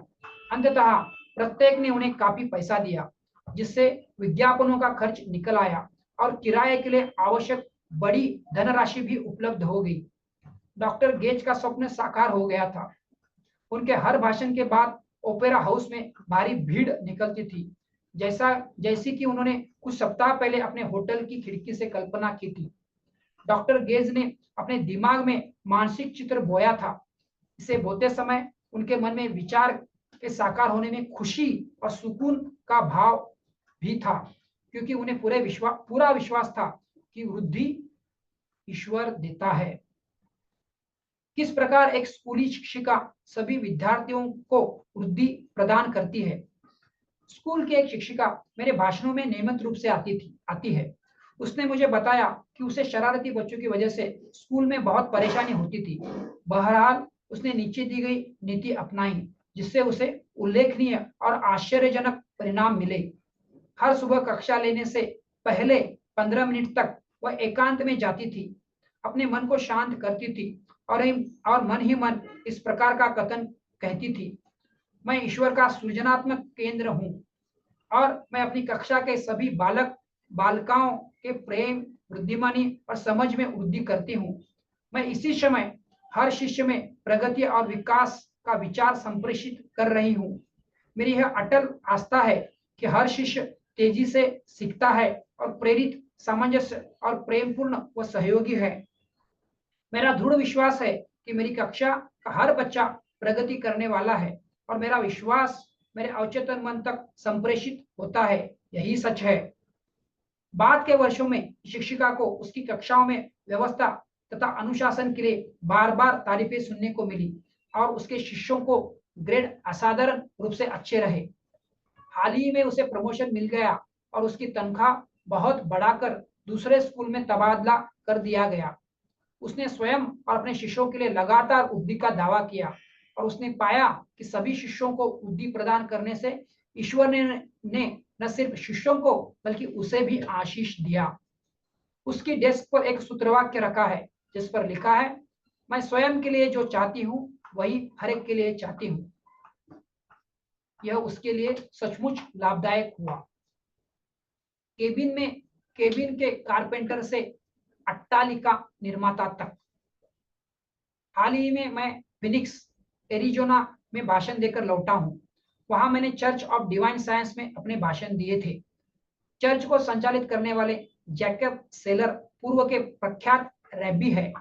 अंततः प्रत्येक ने उन्हें काफी पैसा दिया, जिससे विज्ञापनों का खर्च निकल आया और किराए के लिए आवश्यक बड़ी धनराशि भी उपलब्ध हो गई। डॉक्टर गेज का स्वप्न साकार हो गया था। उनके हर भाषण के बाद ओपेरा हाउस में भारी भीड़ निकलती थी, जैसी कि उन्होंने कुछ सप्ताह पहले अपने होटल की खिड़की से कल्पना की थी। डॉक्टर गेज ने अपने दिमाग में मानसिक चित्र बोया था। इसे बोते समय उनके मन में विचार के साकार होने में खुशी और सुकून का भाव भी था, क्योंकि उन्हें पूरा विश्वास था कि वृद्धि ईश्वर देता है। किस प्रकार एक स्कूली शिक्षिका सभी विद्यार्थियों को वृद्धि प्रदान करती है। स्कूल की एक शिक्षिका मेरे भाषणों में नियमित रूप से आती है। उसने मुझे बताया कि उसे शरारती बच्चों की वजह से स्कूल में बहुत परेशानी होती थी। बहरहाल उसने नीचे दी गई नीति अपनाई, जिससे उसे उल्लेखनीय और आश्चर्यजनक परिणाम मिले। हर सुबह कक्षा लेने से पहले 15 मिनट तक वह एकांत में जाती थी, अपने मन को शांत करती थी और मन ही मन इस प्रकार का कथन कहती थी, मैं ईश्वर का सृजनात्मक केंद्र हूँ और मैं अपनी कक्षा के सभी बालक बालिकाओं के प्रेम, बुद्धिमानी और समझ में वृद्धि करती हूँ। मैं इसी समय हर शिष्य में प्रगति और विकास का विचार संप्रेषित कर रही हूँ। मेरी यह अटल आस्था है कि हर शिष्य तेजी से सीखता है और प्रेरित, सामंजस्य और प्रेमपूर्ण व सहयोगी है। मेरा दृढ़ विश्वास है कि मेरी कक्षा का हर बच्चा प्रगति करने वाला है और मेरा विश्वास मेरे अवचेतन मन तक संप्रेषित होता है। यही सच है। बाद के वर्षों में शिक्षिका को उसकी कक्षाओं में व्यवस्था तथा अनुशासन के लिए बार बार तारीफें सुनने को मिली और उसके शिष्यों को ग्रेड असाधारण रूप से अच्छे रहे। हाल ही में उसे प्रमोशन मिल गया और उसकी तनख्वाह बहुत बढ़ाकर दूसरे स्कूल में तबादला कर दिया गया। उसने स्वयं और अपने शिष्यों के लिए लगातार वृद्धि का दावा किया और उसने पाया कि सभी शिष्यों को वृद्धि प्रदान करने से ईश्वर ने न सिर्फ शिष्यों को बल्कि उसे भी आशीष दिया। उसकी डेस्क पर एक सूत्रवाक्य रखा है जिस पर लिखा है, मैं स्वयं के लिए जो चाहती हूँ वही हर एक के लिए चाहती हूँ। यह उसके लिए सचमुच लाभदायक हुआ। केबिन के कारपेंटर से अट्टालिका निर्माता तक। हाल ही में मैं फिनिक्स, एरिजोना में भाषण देकर लौटा हूँ। वहां मैंने चर्च ऑफ डिवाइन साइंस में अपने भाषण दिए थे। चर्च को संचालित करने वाले जैकब सेलर पूर्व के प्रख्यात रैबी है,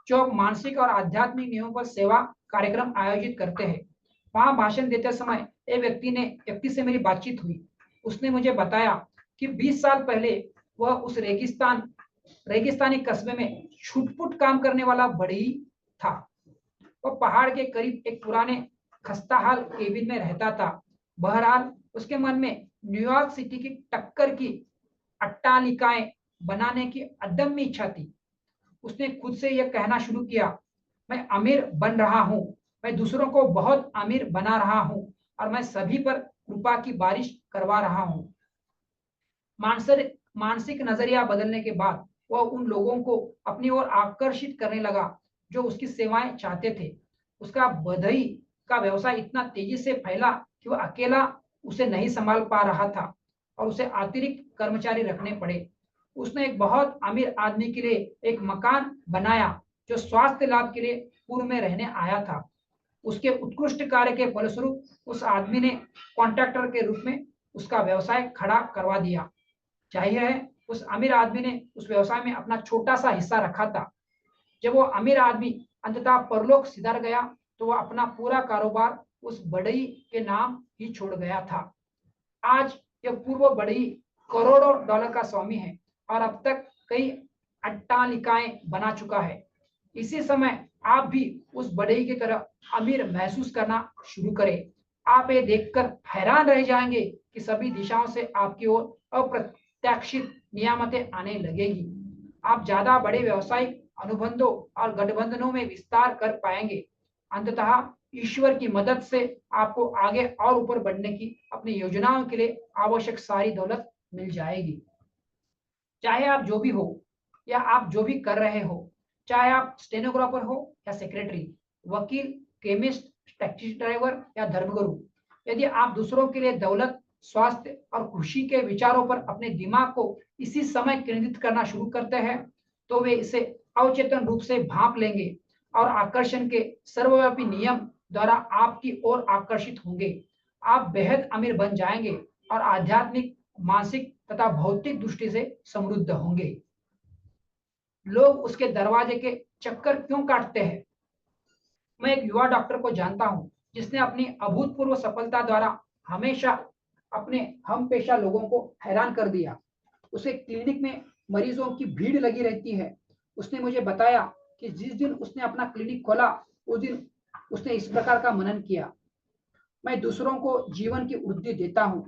जो मानसिक और आध्यात्मिक नियमों पर सेवा कार्यक्रम आयोजित करते हैं। वहां भाषण देते समय एक व्यक्ति से मेरी बातचीत हुई। उसने मुझे बताया कि 20 साल पहले वह उस रेगिस्तानी कस्बे में छुटपुट काम करने वाला बढ़ई था। वह पहाड़ के करीब एक पुराने खस्ताहाल केबिन में रहता था। बहरहाल उसके मन में न्यूयॉर्क सिटी की टक्कर की अट्टालिकाएं बनाने की अदम्य इच्छा थी। उसने खुद से यह कहना शुरू किया, मैं अमीर बन रहा हूँ, मैं दूसरों को बहुत अमीर बना रहा हूँ और मैं सभी पर कृपा की बारिश करवा रहा हूँ। मानसिक नजरिया बदलने के बाद वह उन लोगों को अपनी ओर आकर्षित करने लगा जो उसकी सेवाएं चाहते थे। उसका बढ़ई का व्यवसाय इतना तेजी से फैला कि वह अकेला उसे नहीं संभाल पा रहा था और उसे अतिरिक्त कर्मचारी रखने पड़े। उसने एक बहुत अमीर आदमी के लिए एक मकान बनाया जो स्वास्थ्य लाभ के लिए पूर्व में रहने आया था। उसके उत्कृष्ट कार्य के फलस्वरूप उस आदमी ने कॉन्ट्रैक्टर के रूप में उसका व्यवसाय खड़ा करवा दिया। जाहिर है उस अमीर आदमी ने उस व्यवसाय में अपना छोटा सा हिस्सा रखा था। जब वो अमीर आदमी अंततः परलोक सिधार गया तो वह अपना पूरा कारोबार उस बढ़ई के नाम ही छोड़ गया था। आज यह पूर्व बढ़ई करोड़ों डॉलर का स्वामी है और अब तक कई अट्टालिकाएं बना चुका है। इसी समय आप भी उस बढ़ई की तरह अमीर महसूस करना शुरू करें। आप ये देखकर हैरान रह जाएंगे कि सभी दिशाओं से आपकी ओर अप्रत्याशित नियामतें आने लगेगी। आप ज्यादा बड़े व्यावसायिक अनुबंधों और गठबंधनों में विस्तार कर पाएंगे। अंततः ईश्वर की मदद से आपको आगे और ऊपर बढ़ने की अपनी योजनाओं के लिए आवश्यक सारी दौलत मिल जाएगी। चाहे आप जो भी हो या आप जो भी कर रहे हो, चाहे आप स्टेनोग्राफर हो या सेक्रेटरी, वकील, केमिस्ट, टैक्सी ड्राइवर या धर्मगुरु, यदि आप दूसरों के लिए दौलत, स्वास्थ्य और खुशी के विचारों पर अपने दिमाग को इसी समय केंद्रित करना शुरू करते हैं तो वे इसे अवचेतन रूप से भांप लेंगे और आकर्षण के सर्वव्यापी नियम द्वारा आपकी ओर आकर्षित होंगे। आप बेहद अमीर बन जाएंगे और आध्यात्मिक, मानसिक तथा भौतिक दृष्टि से समृद्ध होंगे। लोग उसके दरवाजे के चक्कर क्यों काटते हैं? मैं एक युवा डॉक्टर को जानता हूं जिसने अपनी अभूतपूर्व सफलता द्वारा हमेशा अपने हम पेशा लोगों को हैरान कर दिया। उसे क्लिनिक में मरीजों की भीड़ लगी रहती है। उसने मुझे बताया कि जिस दिन उसने अपना क्लिनिक खोला उस दिन उसने इस प्रकार का मनन किया, मैं दूसरों को जीवन की वृद्धि देता हूँ।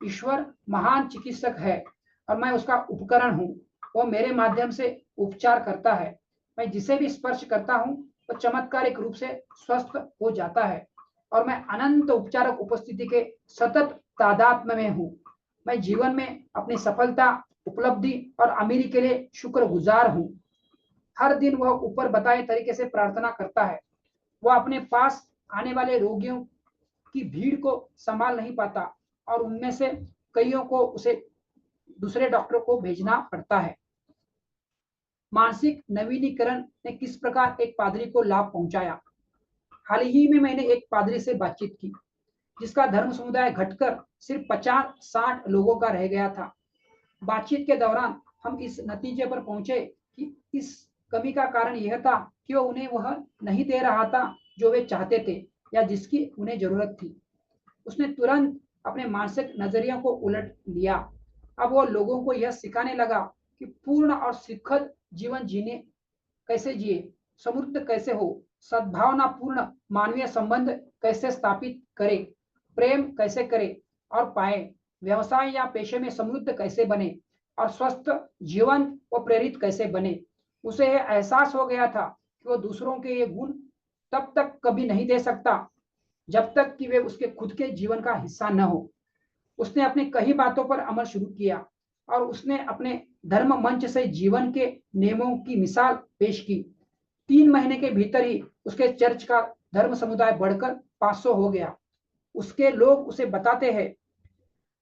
ईश्वर महान चिकित्सक है और मैं उसका उपकरण हूँ। वो मेरे माध्यम से उपचार करता है। मैं जिसे भी स्पर्श करता हूँ वो चमत्कारिक रूप से स्वस्थ हो जाता है और मैं अनंत उपचारक उपस्थिति के सतत तादात्म्य में हूँ। मैं जीवन में अपनी सफलता, उपलब्धि और अमीरी के लिए शुक्रगुजार हूँ। हर दिन वह ऊपर बताए तरीके से प्रार्थना करता है। वह अपने पास आने वाले रोगियों की भीड़ को संभाल नहीं पाता और उनमें से कईयों को उसे दूसरे डॉक्टरों को भेजना पड़ता है। मानसिक नवीनीकरण ने किस प्रकार एक पादरी को लाभ पहुंचाया। हाल ही में मैंने एक पादरी से बातचीत की जिसका धर्म समुदाय घटकर सिर्फ 50-60 लोगों का रह गया था। बातचीत के दौरान हम इस नतीजे पर पहुंचे कि इस कमी का कारण यह था कि उन्हें वह नहीं दे रहा था जो वे चाहते थे या जिसकी उन्हें जरूरत थी। उसने तुरंत अपने मानसिक नजरियों को उलट लिया। अब वो लोगों को यह सिखाने लगा कि पूर्ण और सुखद जीवन जीने कैसे जिए, समृद्ध कैसे हो, सद्भावनापूर्ण मानवीय संबंध कैसे स्थापित करे, प्रेम कैसे करे और पाए, व्यवसाय या पेशे में समृद्ध कैसे बने और स्वस्थ जीवन व प्रेरित कैसे बने। उसे यह एहसास हो गया था कि वो दूसरों के ये गुण तब तक कभी नहीं दे सकता जब तक कि वे उसके खुद के जीवन का हिस्सा न हो। उसने अपनी कई बातों पर अमल शुरू किया और उसने अपने धर्म मंच से जीवन के नियमों की मिसाल पेश की। 3 महीने के भीतर ही उसके चर्च का धर्म समुदाय बढ़कर 500 हो गया। उसके लोग उसे बताते हैं,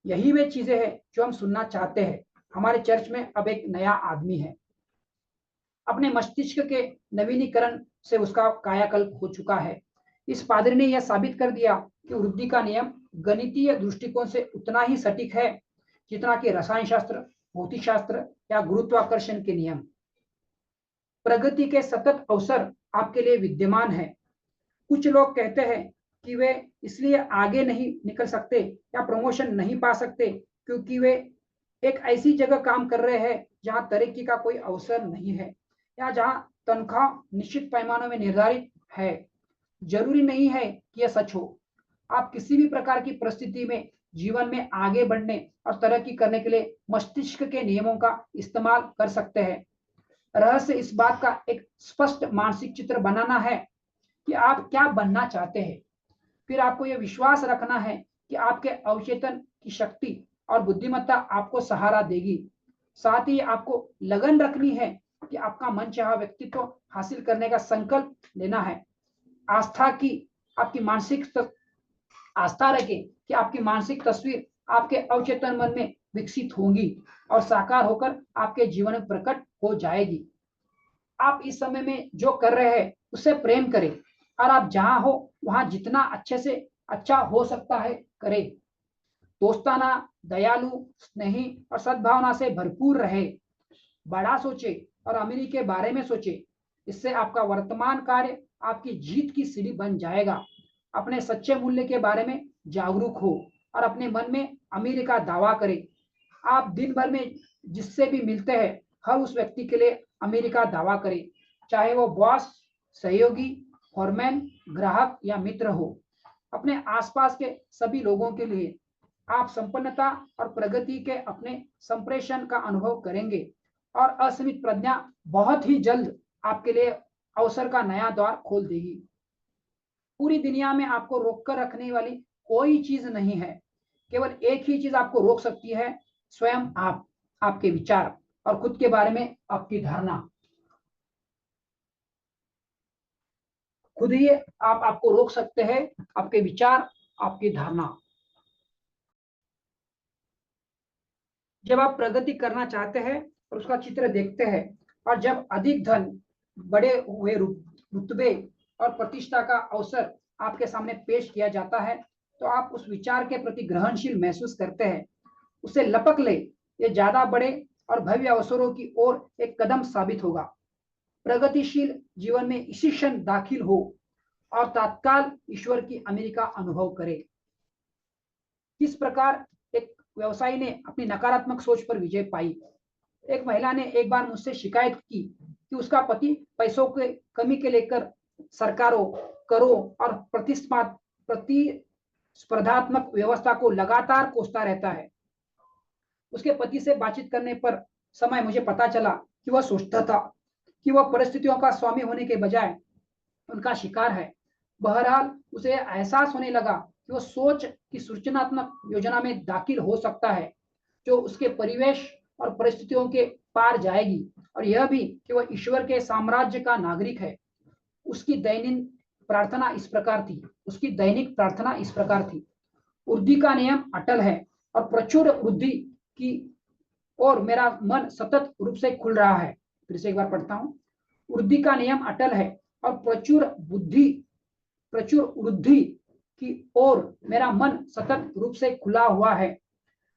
यही वे चीजें हैं जो हम सुनना चाहते हैं। हमारे चर्च में अब एक नया आदमी है। अपने मस्तिष्क के नवीनीकरण से उसका कायाकल्प हो चुका है। इस पादरी ने यह साबित कर दिया कि वृद्धि का नियम गणितीय दृष्टिकोण से उतना ही सटीक है जितना कि रसायन शास्त्र, भौतिक शास्त्र या गुरुत्वाकर्षण के नियम। प्रगति के सतत अवसर आपके लिए विद्यमान है। कुछ लोग कहते हैं कि वे इसलिए आगे नहीं निकल सकते या प्रमोशन नहीं पा सकते क्योंकि वे एक ऐसी जगह काम कर रहे हैं जहां तरक्की का कोई अवसर नहीं है या जहां तनख्वाह निश्चित पैमानों में निर्धारित है। जरूरी नहीं है कि यह सच हो। आप किसी भी प्रकार की परिस्थिति में जीवन में आगे बढ़ने और तरक्की करने के लिए मस्तिष्क के नियमों का इस्तेमाल कर सकते हैं। रहस्य इस बात का एक स्पष्ट मानसिक चित्र बनाना है कि आप क्या बनना चाहते हैं। फिर आपको यह विश्वास रखना है कि आपके अवचेतन की शक्ति और बुद्धिमत्ता आपको सहारा देगी। साथ ही आपको लगन रखनी है कि आपका मनचाहा व्यक्तित्व हासिल करने का संकल्प लेना है। आस्था की आपकी मानसिक आस्था रखें कि आपकी मानसिक तस्वीर आपके अवचेतन मन में विकसित होगी और साकार होकर आपके जीवन में प्रकट हो जाएगी। आप इस समय में जो कर रहे हैं उससे प्रेम करें और आप जहां हो वहां जितना अच्छे से अच्छा हो सकता है करें। दोस्ताना, दयालु, स्नेही और सद्भावना से भरपूर रहे। बड़ा सोचे और अमीरी के बारे में सोचे। इससे आपका वर्तमान कार्य आपकी जीत की सीढ़ी बन जाएगा। अपने सच्चे मूल्य के बारे में जागरूक हो और अपने मन में अमीरी का दावा करें। आप दिन भर में जिससे भी मिलते हैं हर उस व्यक्ति के लिए अमीरी का दावा करें, चाहे वो बॉस, सहयोगी, फॉरमैन, ग्राहक या मित्र हो। अपने आसपास के सभी लोगों के लिए आप संपन्नता और प्रगति के अपने संप्रेषण का अनुभव करेंगे और असीमित प्रज्ञा बहुत ही जल्द आपके लिए अवसर का नया द्वार खोल देगी। पूरी दुनिया में आपको रोक कर रखने वाली कोई चीज नहीं है। केवल एक ही चीज आपको रोक सकती है, स्वयं आप, आपके विचार और खुद के बारे में आपकी धारणा। खुद ही आप आपको रोक सकते हैं, आपके विचार, आपकी धारणा। जब आप प्रगति करना चाहते हैं और उसका चित्र देखते हैं और जब अधिक धन, बड़े हुए रुतबे और प्रतिष्ठा का अवसर आपके सामने पेश किया जाता है तो आप उस विचार के प्रति ग्रहणशील महसूस करते हैं। उसे लपक ले, ये ज्यादा बड़े और भव्य अवसरों की ओर एक कदम साबित होगा। प्रगतिशील जीवन में इसी क्षण दाखिल हो और तत्काल ईश्वर की अमीरी का अनुभव करे। किस प्रकार एक व्यवसायी ने अपनी नकारात्मक सोच पर विजय पाई। एक महिला ने एक बार मुझसे शिकायत की कि उसका पति पैसों के कमी के लेकर सरकारों, करों और प्रतिस्पर्धात्मक व्यवस्था को लगातार कोसता रहता है। उसके पति से बातचीत करने पर समय मुझे पता चला कि वह सोचता था कि वह परिस्थितियों का स्वामी होने के बजाय उनका शिकार है। बहरहाल उसे एहसास होने लगा कि वह सोच की सूचनात्मक योजना में दाखिल हो सकता है जो उसके परिवेश और परिस्थितियों के पार जाएगी, और यह भी कि वह ईश्वर के साम्राज्य का नागरिक है। उसकी दैनिक प्रार्थना इस प्रकार थी, वृद्धि का नियम अटल है और प्रचुर वृद्धि की और मेरा मन सतत रूप से खुल रहा है। फिर से एक बार पढ़ता हूं। वृद्धि का नियम अटल है और प्रचुर वृद्धि की ओर मेरा मन सतत रूप से खुला हुआ है।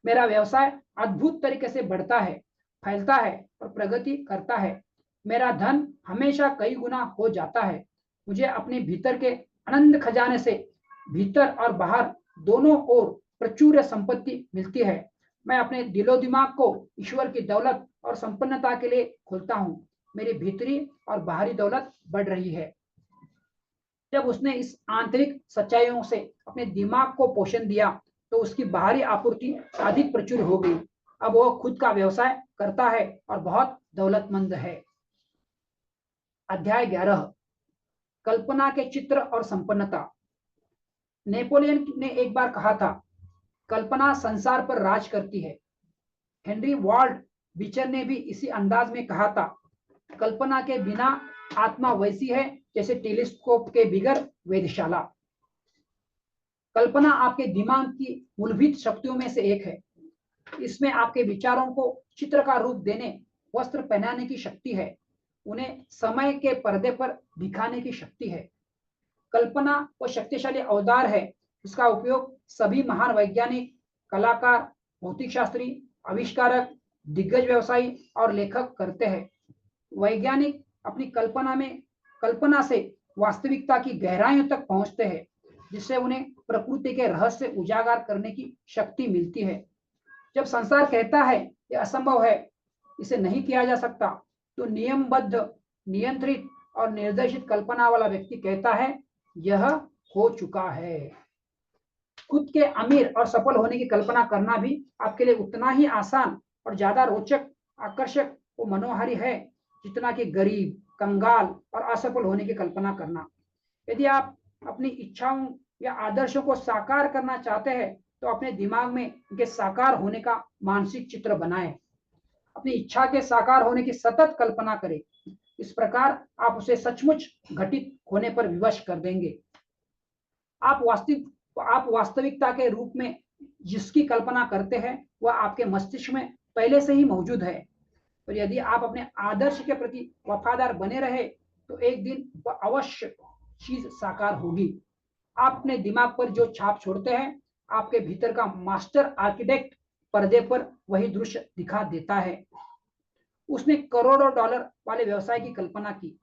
मेरा व्यवसाय अद्भुत तरीके से बढ़ता है, फैलता है और प्रगति करता है। मेरा धन हमेशा कई गुना हो जाता है। मुझे अपने भीतर के अनंत खजाने से भीतर और बाहर दोनों ओर प्रचुर संपत्ति मिलती है। मैं अपने दिलो दिमाग को ईश्वर की दौलत और संपन्नता के लिए खोलता हूं। मेरी भीतरी और बाहरी दौलत बढ़ रही है। जब उसने इस आंतरिक सच्चाइयों से अपने दिमाग को पोषण दिया तो उसकी बाहरी आपूर्ति अधिक प्रचुर हो गई। अब वह खुद का व्यवसाय करता है और बहुत दौलतमंद है। अध्याय 11, कल्पना के चित्र और संपन्नता। नेपोलियन ने एक बार कहा था, कल्पना संसार पर राज करती है। हेनरी वाल्ड बिचर ने भी इसी अंदाज में कहा था, कल्पना के बिना आत्मा वैसी है जैसे टेलीस्कोप के बिगर वेधशाला। कल्पना आपके दिमाग की मूलभूत शक्तियों में से एक है। इसमें आपके विचारों को चित्र का रूप देने, वस्त्र पहनाने की शक्ति है, उन्हें समय के पर्दे पर दिखाने की शक्ति है। कल्पना वो शक्तिशाली औजार है जिसका उपयोग सभी महान वैज्ञानिक, कलाकार, भौतिक शास्त्री, आविष्कारक, दिग्गज व्यवसायी और लेखक करते हैं। वैज्ञानिक अपनी कल्पना से वास्तविकता की गहराइयों तक पहुंचते हैं, जिससे उन्हें प्रकृति के रहस्य उजागर करने की शक्ति मिलती है। जब संसार कहता है यह असंभव है, इसे नहीं किया जा सकता, तो नियमबद्ध, नियंत्रित और निर्देशित कल्पना वाला व्यक्ति कहता है यह हो चुका है। खुद के अमीर और सफल होने की कल्पना करना भी आपके लिए उतना ही आसान और ज्यादा रोचक, आकर्षक और मनोहारी है जितना कि गरीब, कंगाल और असफल होने की कल्पना करना। यदि आप अपनी इच्छाओं या आदर्शों को साकार करना चाहते हैं तो अपने दिमाग में इनके साकार होने का मानसिक चित्र बनाएं। अपनी इच्छा के साकार होने की सतत कल्पना करें। इस प्रकार आप उसे सचमुच घटित होने पर विवश कर देंगे। आप वास्तविकता के रूप में जिसकी कल्पना करते हैं वह आपके मस्तिष्क में पहले से ही मौजूद है, और यदि आप अपने आदर्श के प्रति वफादार बने रहे तो एक दिन वह अवश्य चीज साकार होगी। आप अपने दिमाग पर जो छाप छोड़ते हैं, आपके भीतर का मास्टर आर्किटेक्ट पर्दे पर वही दृश्य दिखा देता है। उसने करोड़ों डॉलर वाले व्यवसाय की कल्पना की।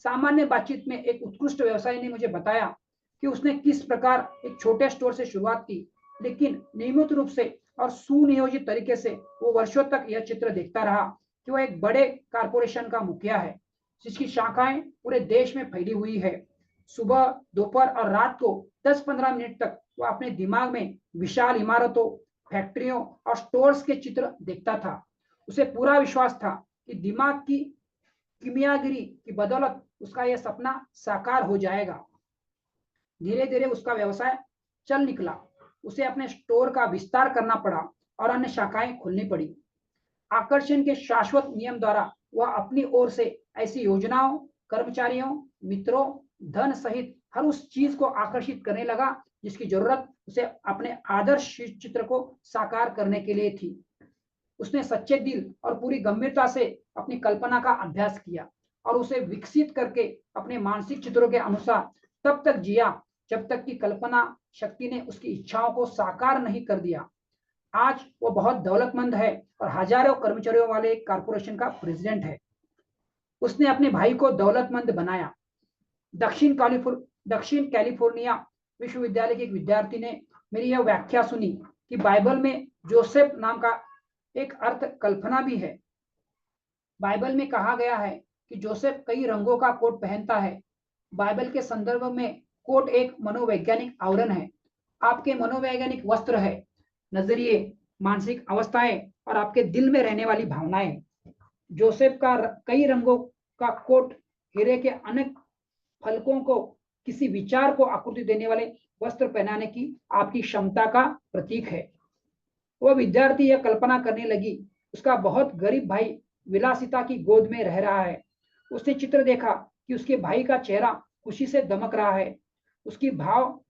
सामान्य बातचीत में एक उत्कृष्ट व्यवसायी ने मुझे बताया कि उसने किस प्रकार एक छोटे स्टोर से शुरुआत की, लेकिन नियमित रूप से और सुनियोजित तरीके से वो वर्षों तक यह चित्र देखता रहा कि वह एक बड़े कारपोरेशन का मुखिया है जिसकी शाखाएं पूरे देश में फैली हुई है। सुबह, दोपहर और रात को 10-15 मिनट तक वह अपने दिमाग में विशाल इमारतों, फैक्ट्रियों और स्टोर्स के चित्र देखता था। उसे पूरा विश्वास था कि दिमाग की किमियागिरी की बदौलत उसका यह सपना साकार हो जाएगा। धीरे धीरे उसका व्यवसाय चल निकला। उसे अपने स्टोर का विस्तार करना पड़ा और अन्य शाखाएं खोलनी पड़ी। आकर्षण के शाश्वत नियम द्वारा वह अपनी ओर से ऐसी योजनाओं, कर्मचारियों, मित्रों, धन सहित हर उस चीज को आकर्षित करने लगा जिसकी जरूरत उसे अपने आदर्श चित्र को साकार करने के लिए थी। उसने सच्चे दिल और पूरी गंभीरता से अपनी कल्पना का अभ्यास किया और उसे विकसित करके अपने मानसिक चित्रों के अनुसार तब तक जिया जब तक कि कल्पना शक्ति ने उसकी इच्छाओं को साकार नहीं कर दिया। आज वो बहुत दौलतमंद है और हजारों कर्मचारियों वाले एक कारपोरेशन का प्रेसिडेंट है। उसने अपने भाई को दौलतमंद बनाया। दक्षिण कैलिफोर्निया विश्वविद्यालय के एक विद्यार्थी ने मेरी यह व्याख्या सुनी कि बाइबल में जोसेफ नाम का एक अर्थ कल्पना भी है। बाइबल में कहा गया है कि जोसेफ कई रंगों का कोट पहनता है। बाइबल के संदर्भ में कोट एक मनोवैज्ञानिक आवरण है। आपके मनोवैज्ञानिक वस्त्र है, नजरिए, मानसिक अवस्थाएं और आपके दिल में रहने वाली भावनाएं। जोसेफ का कई रंगों का कोट हीरे के अनेक फलकों को किसी विचार को आकृति देने वाले वस्त्र पहनाने की आपकी क्षमता का प्रतीक है। वह विद्यार्थी यह कल्पना करने लगी, उसका बहुत गरीब भाई विलासिता की गोद में रह रहा है। उसने चित्र देखा कि उसके भाई का चेहरा खुशी से दमक रहा है, उसकी भाव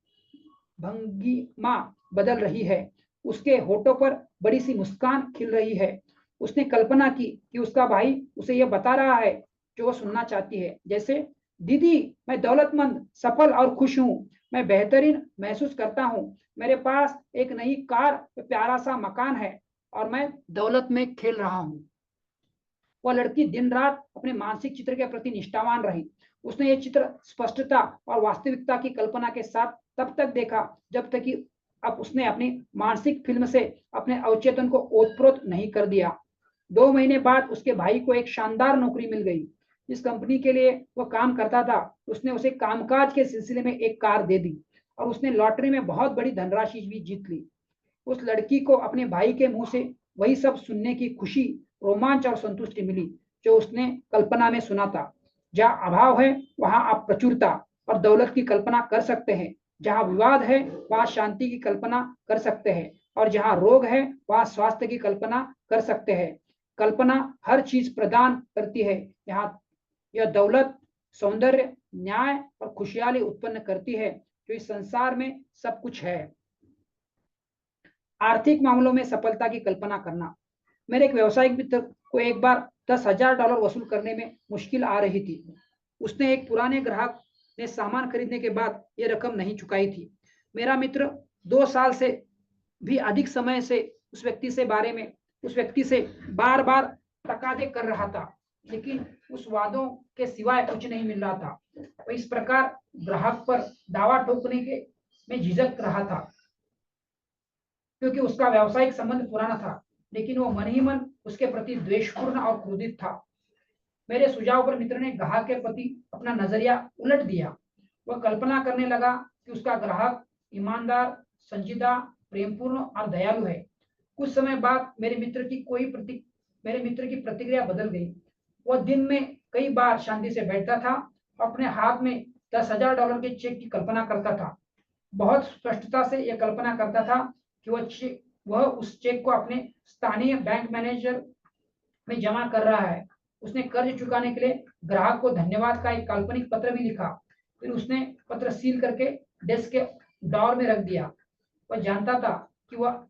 भंगिमा बदल रही है, उसके होठों पर बड़ी सी मुस्कान खिल रही है। उसने कल्पना की कि उसका भाई उसे यह बता रहा है जो वह सुनना चाहती है, जैसे दीदी मैं दौलतमंद, सफल और खुश हूं, मैं बेहतरीन महसूस करता हूं, मेरे पास एक नई कार, प्यारा सा मकान है और मैं दौलत में खेल रहा हूं। वह लड़की दिन रात अपने मानसिक चित्र के प्रति निष्ठावान रही। उसने ये चित्र स्पष्टता और वास्तविकता की कल्पना के साथ तब तक देखा जब तक कि अब उसने अपनी मानसिक फिल्म से अपने अवचेतन को ओतप्रोत नहीं कर दिया। 2 महीने बाद उसके भाई को एक शानदार नौकरी मिल गई। जिस कंपनी के लिए वह काम करता था उसने उसे कामकाज के सिलसिले में एक कार दे दी और उसने लॉटरी में बहुत बड़ी धनराशि भी जीत ली। उस लड़की को अपने भाई के मुंह से वही सब सुनने की खुशी, रोमांच और संतुष्टि मिली जो उसने कल्पना में सुना था। जहाँ अभाव है वहां आप प्रचुरता और दौलत की कल्पना कर सकते हैं, जहाँ विवाद है वहां शांति की कल्पना कर सकते हैं और जहाँ रोग है वहां स्वास्थ्य की कल्पना कर सकते हैं। कल्पना हर चीज प्रदान करती है। यहाँ यह दौलत, सौंदर्य, न्याय और खुशहाली उत्पन्न करती है जो इस संसार में सब कुछ है। आर्थिक मामलों में सफलता की कल्पना करना। मेरे एक व्यावसायिक मित्र को एक बार $10,000 वसूल करने में मुश्किल आ रही थी। उसने एक पुराने ग्राहक ने सामान खरीदने के बाद यह रकम नहीं चुकाई थी। मेरा मित्र 2 साल से भी अधिक समय से उस व्यक्ति से बार बार तकादे कर रहा था, लेकिन उस वादों के सिवाय कुछ नहीं मिल रहा था। वह इस प्रकार ग्राहक पर दावा ठोकने के में झिझक रहा था क्योंकि उसका व्यावसायिक संबंध पुराना था, लेकिन वो मन ही मन उसके प्रति द्वेषपूर्ण और क्रोधित था। मेरे सुझाव पर मित्र ने ग्राहक के प्रति अपना नजरिया उलट दिया। वह कल्पना करने लगा कि उसका ग्राहक ईमानदार, संजीदा, प्रेमपूर्ण और दयालु है। कुछ समय बाद मेरे मित्र की प्रतिक्रिया बदल गई। वह दिन में कई बार शांति से बैठता था, अपने हाथ में $10,000 के चेक की कल्पना करता था। बहुत स्पष्टता से यह कल्पना करता था कि वह उस चेक को अपने स्थानीय बैंक मैनेजर में जमा कर रहा है। उसने कर्ज चुकाने के लिए ग्राहक को धन्यवाद का एक काल्पनिक पत्र भी लिखा। फिर उसने पत्र सील करके डेस्क के ड्रॉअर में रख दिया। वह जानता था कि वह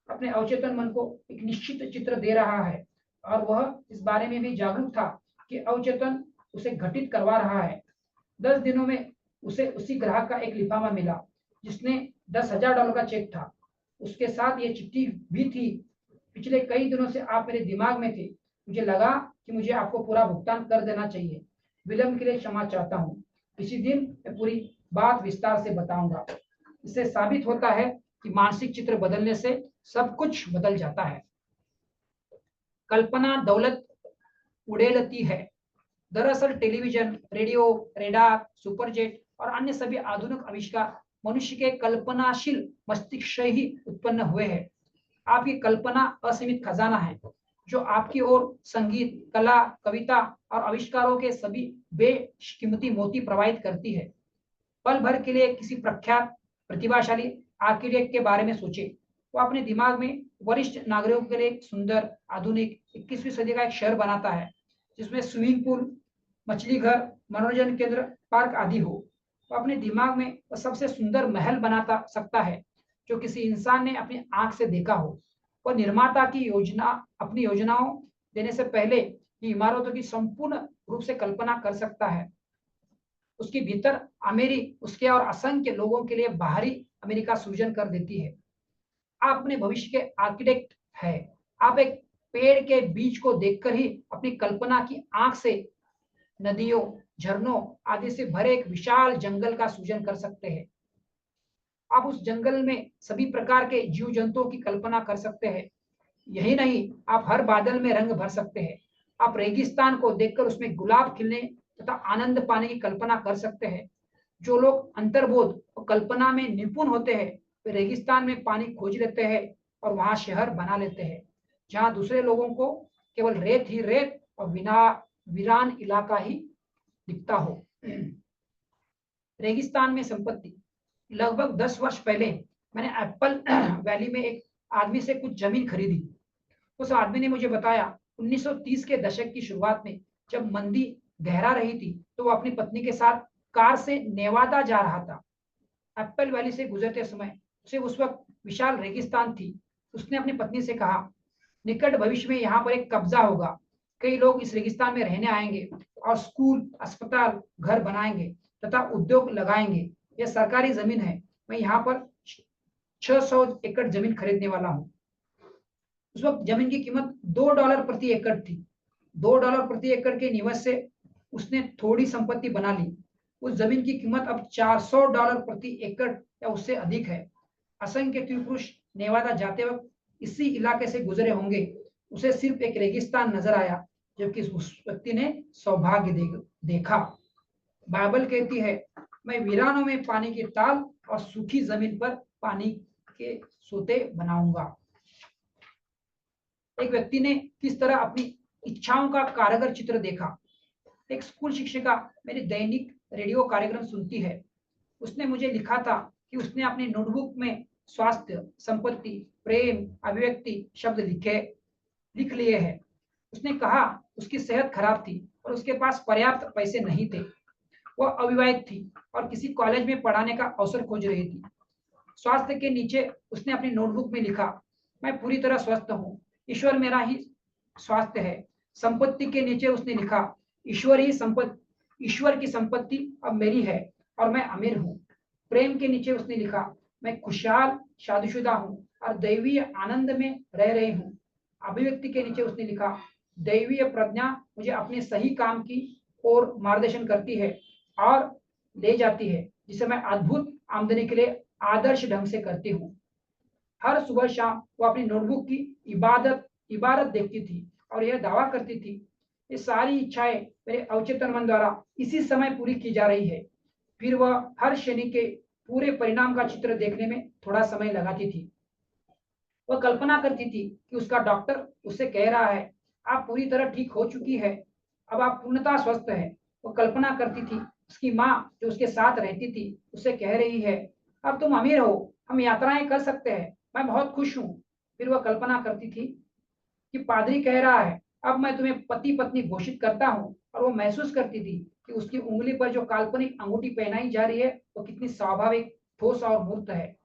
अपने अवचेतन मन को एक निश्चित चित्र दे रहा है और वह इस बारे में भी जागरूक था कि अवचेतन उसे घटित करवा रहा है। 10 दिनों में उसे उसी ग्राहक का एक लिफाफा मिला जिसने $10,000 का चेक था। उसके साथ ये चिट्ठी भी थी, पिछले कई दिनों से आप मेरे दिमाग में थे, मुझे लगा कि मुझे आपको पूरा भुगतान कर देना चाहिए, विलंब के लिए क्षमा चाहता हूँ, किसी दिन मैं पूरी बात विस्तार से बताऊंगा। इससे साबित होता है कि मानसिक चित्र बदलने से सब कुछ बदल जाता है। कल्पना दौलत उड़ेलती है। दरअसल टेलीविजन, रेडियो, रेडार, सुपरजेट और अन्य सभी आधुनिक आविष्कार मनुष्य के कल्पनाशील मस्तिष्क से ही उत्पन्न हुए हैं। आपकी कल्पना असीमित खजाना है जो आपकी ओर संगीत, कला, कविता और आविष्कारों के सभी बेशकीमती मोती प्रवाहित करती है। पल भर के लिए किसी प्रख्यात प्रतिभाशाली आर्किटेक्ट के बारे में सोचे। वो अपने दिमाग में वरिष्ठ नागरिकों के लिए एक सुंदर, आधुनिक 21वीं सदी का एक शहर बनाता है जिसमें स्विमिंग पूल, मछली घर, मनोरंजन केंद्र, पार्क आदि हो। वो अपने दिमाग में वो सबसे सुंदर महल बनाता सकता है जो किसी इंसान ने अपनी आंख से देखा हो। वह निर्माता की अपनी योजनाओं देने से पहले ही इमारतों की संपूर्ण रूप से कल्पना कर सकता है। उसके भीतर अमेरी उसके और असंख्य लोगों के लिए बाहरी अमेरिका सृजन कर देती है। आप अपने भविष्य के आर्किटेक्ट है। आप एक पेड़ के बीज को देखकर ही अपनी कल्पना की आंख से नदियों, झरनों आदि से भरे एक विशाल जंगल का सृजन कर सकते हैं। आप उस जंगल में सभी प्रकार के जीव जंतुओं की कल्पना कर सकते हैं। यही नहीं, आप हर बादल में रंग भर सकते हैं, आप रेगिस्तान को देखकर उसमें गुलाब खिलने तथा आनंद पाने की कल्पना कर सकते हैं। जो लोग अंतर्बोध और कल्पना में निपुण होते हैं वे रेगिस्तान में पानी खोज लेते हैं और वहां शहर बना लेते हैं, जहां दूसरे लोगों को केवल रेत ही रेत और वीरान इलाका ही दिखता हो। रेगिस्तान में संपत्ति। लगभग 10 वर्ष पहले मैंने एप्पल वैली में एक आदमी से कुछ जमीन खरीदी। उस आदमी ने मुझे बताया 1930 के दशक की शुरुआत में जब मंदी गहरा रही थी तो वो अपनी पत्नी के साथ कार से नेवादा जा रहा था। एप्पल वैली से गुजरते समय उसे उस वक्त विशाल रेगिस्तान थी। उसने अपनी पत्नी से कहा, निकट भविष्य में यहाँ पर एक कब्जा होगा। कई लोग इस रेगिस्तान में रहने आएंगे और स्कूल, अस्पताल, घर बनाएंगे तथा उद्योग लगाएंगे। यह सरकारी जमीन है। मैं यहाँ पर 600 एकड़ जमीन खरीदने वाला हूँ। उस वक्त जमीन की कीमत $2 प्रति एकड़ थी। $2 प्रति एकड़ के निवेश से उसने थोड़ी संपत्ति बना ली। उस जमीन की कीमत अब $400 प्रति एकड़ या उससे अधिक है। असंख्य पुरुष नेवादा जाते वक्त इसी इलाके से गुजरे होंगे। उसे सिर्फ एक रेगिस्तान नजर आया, जबकि उस व्यक्ति ने सौभाग्य देखा। बाइबल कहती है, मैं वीरानों में पानी की ताल और सूखी जमीन पर पानी के सोते बनाऊंगा। एक व्यक्ति ने किस तरह अपनी इच्छाओं का कारगर चित्र देखा। एक स्कूल शिक्षिका मेरी दैनिक रेडियो कार्यक्रम सुनती है। उसने मुझे लिखा था कि उसने अपनी नोटबुक में स्वास्थ्य, संपत्ति, प्रेम, अभिव्यक्ति शब्द लिख लिए हैं। उसने कहा उसकी सेहत खराब थी और उसके पास पर्याप्त पैसे नहीं थे। वह अविवाहित थी और किसी कॉलेज में पढ़ाने का अवसर खोज रही थी। स्वास्थ्य के नीचे उसने अपनी नोटबुक में लिखा, मैं पूरी तरह स्वस्थ हूँ, ईश्वर मेरा ही स्वास्थ्य है। संपत्ति के नीचे उसने लिखा, ईश्वर की संपत्ति अब मेरी है और मैं अमीर हूँ। प्रेम के नीचे उसने लिखा, मैं खुशहाल शादीशुदा हूँ और दैवीय आनंद में रह रही हूँ। अभिव्यक्ति के नीचे उसने लिखा, दैवीय प्रज्ञा मुझे अपने सही काम की ओर मार्गदर्शन करती है और ले जाती है, जिसे मैं अद्भुत आमदनी के लिए आदर्श ढंग से करती हूँ। हर सुबह शाम वो अपनी नोटबुक की इबारत देखती थी और यह दावा करती थी, ये सारी इच्छाएं मेरे अवचेतन मन द्वारा इसी समय पूरी की जा रही है। फिर वह हर शनि के पूरे परिणाम का चित्र देखने में थोड़ा समय लगाती थी। वह कल्पना करती थी कि उसका डॉक्टर उससे कह रहा है, आप पूरी तरह ठीक हो चुकी है, अब आप पूर्णतः स्वस्थ है। वो कल्पना करती थी उसकी माँ जो उसके साथ रहती थी उससे कह रही है, अब तुम अमीर हो, हम यात्राएं कर सकते हैं, मैं बहुत खुश हूँ। फिर वह कल्पना करती थी कि पादरी कह रहा है, अब मैं तुम्हें पति पत्नी घोषित करता हूँ, और वो महसूस करती थी कि उसकी उंगली पर जो काल्पनिक अंगूठी पहनाई जा रही है वो कितनी स्वाभाविक, ठोस और मूर्त है।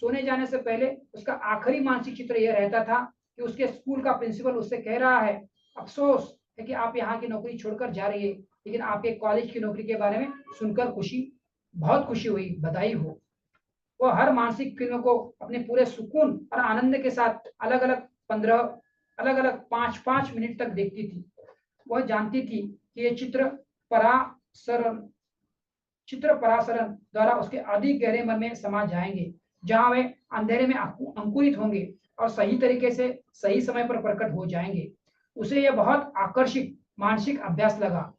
सोने जाने से पहले उसका आखिरी मानसिक चित्र यह रहता था कि उसके स्कूल का प्रिंसिपल उससे कह रहा है, अफसोस है कि आप यहाँ की नौकरी छोड़कर जा रही है, लेकिन आपके कॉलेज की नौकरी के बारे में सुनकर बहुत खुशी हुई, बधाई हो। वह हर मानसिक फिल्म को अपने पूरे सुकून और आनंद के साथ अलग अलग 5-5 मिनट तक देखती थी। वह जानती थी कि ये चित्र परासरण द्वारा उसके अधिक गहरे मन में समा जाएंगे, जहां वे अंधेरे में अंकुरित होंगे और सही तरीके से सही समय पर प्रकट हो जाएंगे। उसे यह बहुत आकर्षक मानसिक अभ्यास लगा।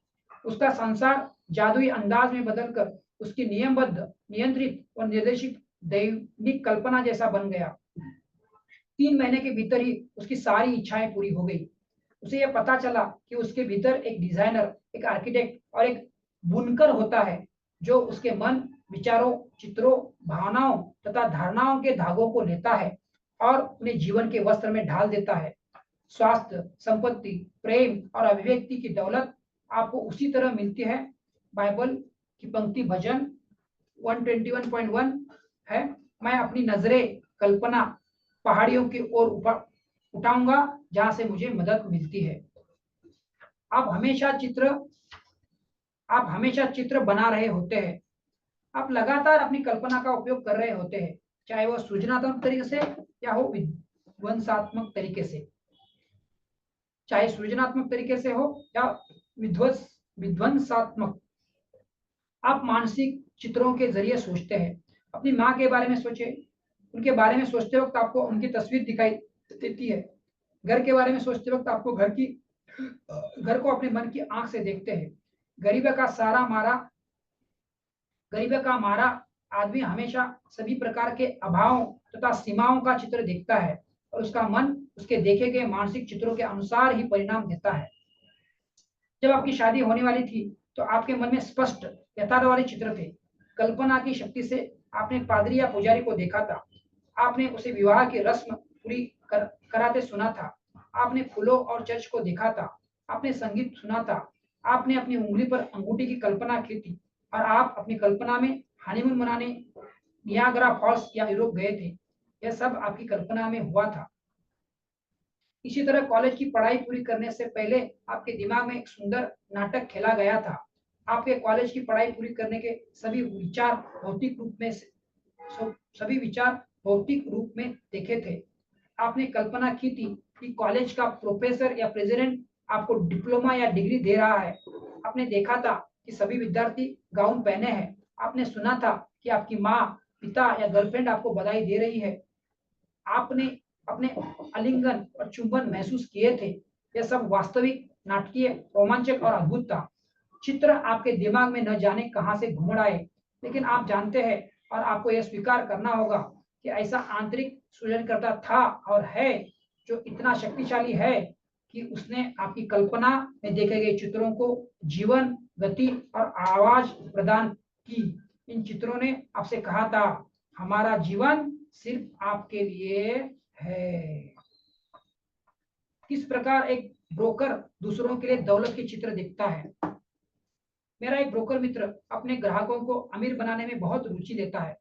उसका संसार जादुई अंदाज में बदलकर उसकी नियमबद्ध, नियंत्रित और निर्देशित दैनिक कल्पना जैसा बन गया। 3 महीने के भीतर ही उसकी सारी इच्छाएं पूरी हो गई। उसे यह पता चला कि उसके भीतर एक डिजाइनर, एक आर्किटेक्ट और एक बुनकर होता है, जो उसके मन, विचारों, चित्रों, भावनाओं तथा धारणाओं के धागों को लेता है और उन्हें जीवन के वस्त्र में ढाल देता है। स्वास्थ्य, संपत्ति, प्रेम और अभिव्यक्ति की दौलत आपको उसी तरह मिलती है। बाइबल की पंक्ति भजन 121.1 है, मैं अपनी नजरें कल्पना पहाड़ियों की ओर उठाऊंगा जहां से मुझे मदद मिलती है। आप हमेशा चित्र बना रहे होते हैं। आप लगातार अपनी कल्पना का उपयोग कर रहे होते हैं, चाहे वह सृजनात्मक तरीके से या हो विध्वंसात्मक तरीके से। चाहे सृजनात्मक तरीके से हो या विध्वंसात्मक। आप मानसिक चित्रों के जरिए सोचते हैं। अपनी माँ के बारे में सोचे। उनके बारे में सोचते वक्त आपको उनकी तस्वीर दिखाई देती है। घर के बारे में सोचते वक्त आपको घर की घर को अपने मन की आंख से देखते हैं। गरीब का मारा आदमी हमेशा सभी प्रकार के अभावों तथा सीमाओं का चित्र देखता है और उसका मन उसके देखे गए मानसिक चित्रों के अनुसार ही परिणाम देता है। जब आपकी शादी होने वाली थी तो आपके मन में स्पष्ट यथार्थवादी चित्र थे। कल्पना की शक्ति से आपने पादरी या पुजारी को देखा था। आपने उसे विवाह की रस्म कराते सुना था। आपने फूलों और चर्च को देखा था। आपने संगीत सुना था। आपने अपनी उंगली पर अंगूठी की कल्पना की थी और आप अपनी कल्पना में हनीमून मनाने नियाग्रा फॉल्स या यूरोप गए थे। यह सब आपकी कल्पना में हुआ था। इसी तरह कॉलेज की पढ़ाई पूरी करने से पहले आपके दिमाग में एक सुंदर नाटक खेला गया था। आपके कॉलेज की पढ़ाई पूरी करने के सभी विचार भौतिक रूप में देखे थे। आपने कल्पना की थी कि कॉलेज का प्रोफेसर या प्रेसिडेंट आपको डिप्लोमा या डिग्री दे रहा है। आपने देखा था कि सभी विद्यार्थी गाउन पहने हैं। आपने सुना था कि आपकी माँ, पिता या गर्लफ्रेंड आपको बधाई दे रही है। आपने अपने आलिंगन और चुंबन महसूस किए थे। यह सब वास्तविक, नाटकीय, रोमांचक और अद्भुत था। चित्र आपके दिमाग में न जाने कहां से घुमड़ आए, लेकिन आप जानते हैं और आपको यह स्वीकार करना होगा कि ऐसा आंतरिक सृजनकर्ता था और है जो इतना शक्तिशाली है कि उसने आपकी कल्पना में देखे गए चित्रों को जीवन, गति और आवाज प्रदान की। इन चित्रों ने आपसे कहा था, हमारा जीवन सिर्फ आपके लिए है। किस प्रकार एक ब्रोकर दूसरों के लिए दौलत के चित्र देखता है। मेरा एक ब्रोकर मित्र अपने ग्राहकों को अमीर बनाने में बहुत रुचि लेता है।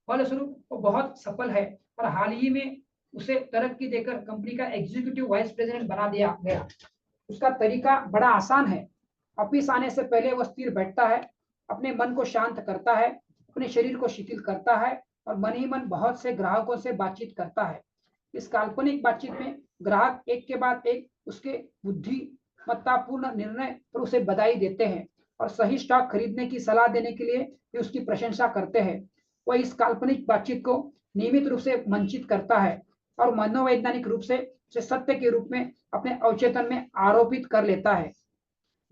फलस्वरूप वो बहुत सफल है और हाल ही में उसे तरक्की देकर कंपनी का एग्जीक्यूटिव वाइस प्रेसिडेंट बना दिया गया। उसका तरीका बड़ा आसान है। ऑफिस आने से पहले वह स्थिर बैठता है, अपने मन को शांत करता है, अपने शरीर को शिथिल करता है और मन ही मन बहुत से ग्राहकों से बातचीत करता है। इस काल्पनिक बातचीत में ग्राहक एक के बाद एक उसके बुद्धिमत्तापूर्ण निर्णय पर उसे बधाई देते हैं और सही स्टॉक खरीदने की सलाह देने के लिए भी उसकी प्रशंसा करते हैं। वह इस काल्पनिक बातचीत को नियमित रूप से मंचित करता है और मनोवैज्ञानिक रूप से उसे सत्य के रूप में अपने अवचेतन में आरोपित कर लेता है।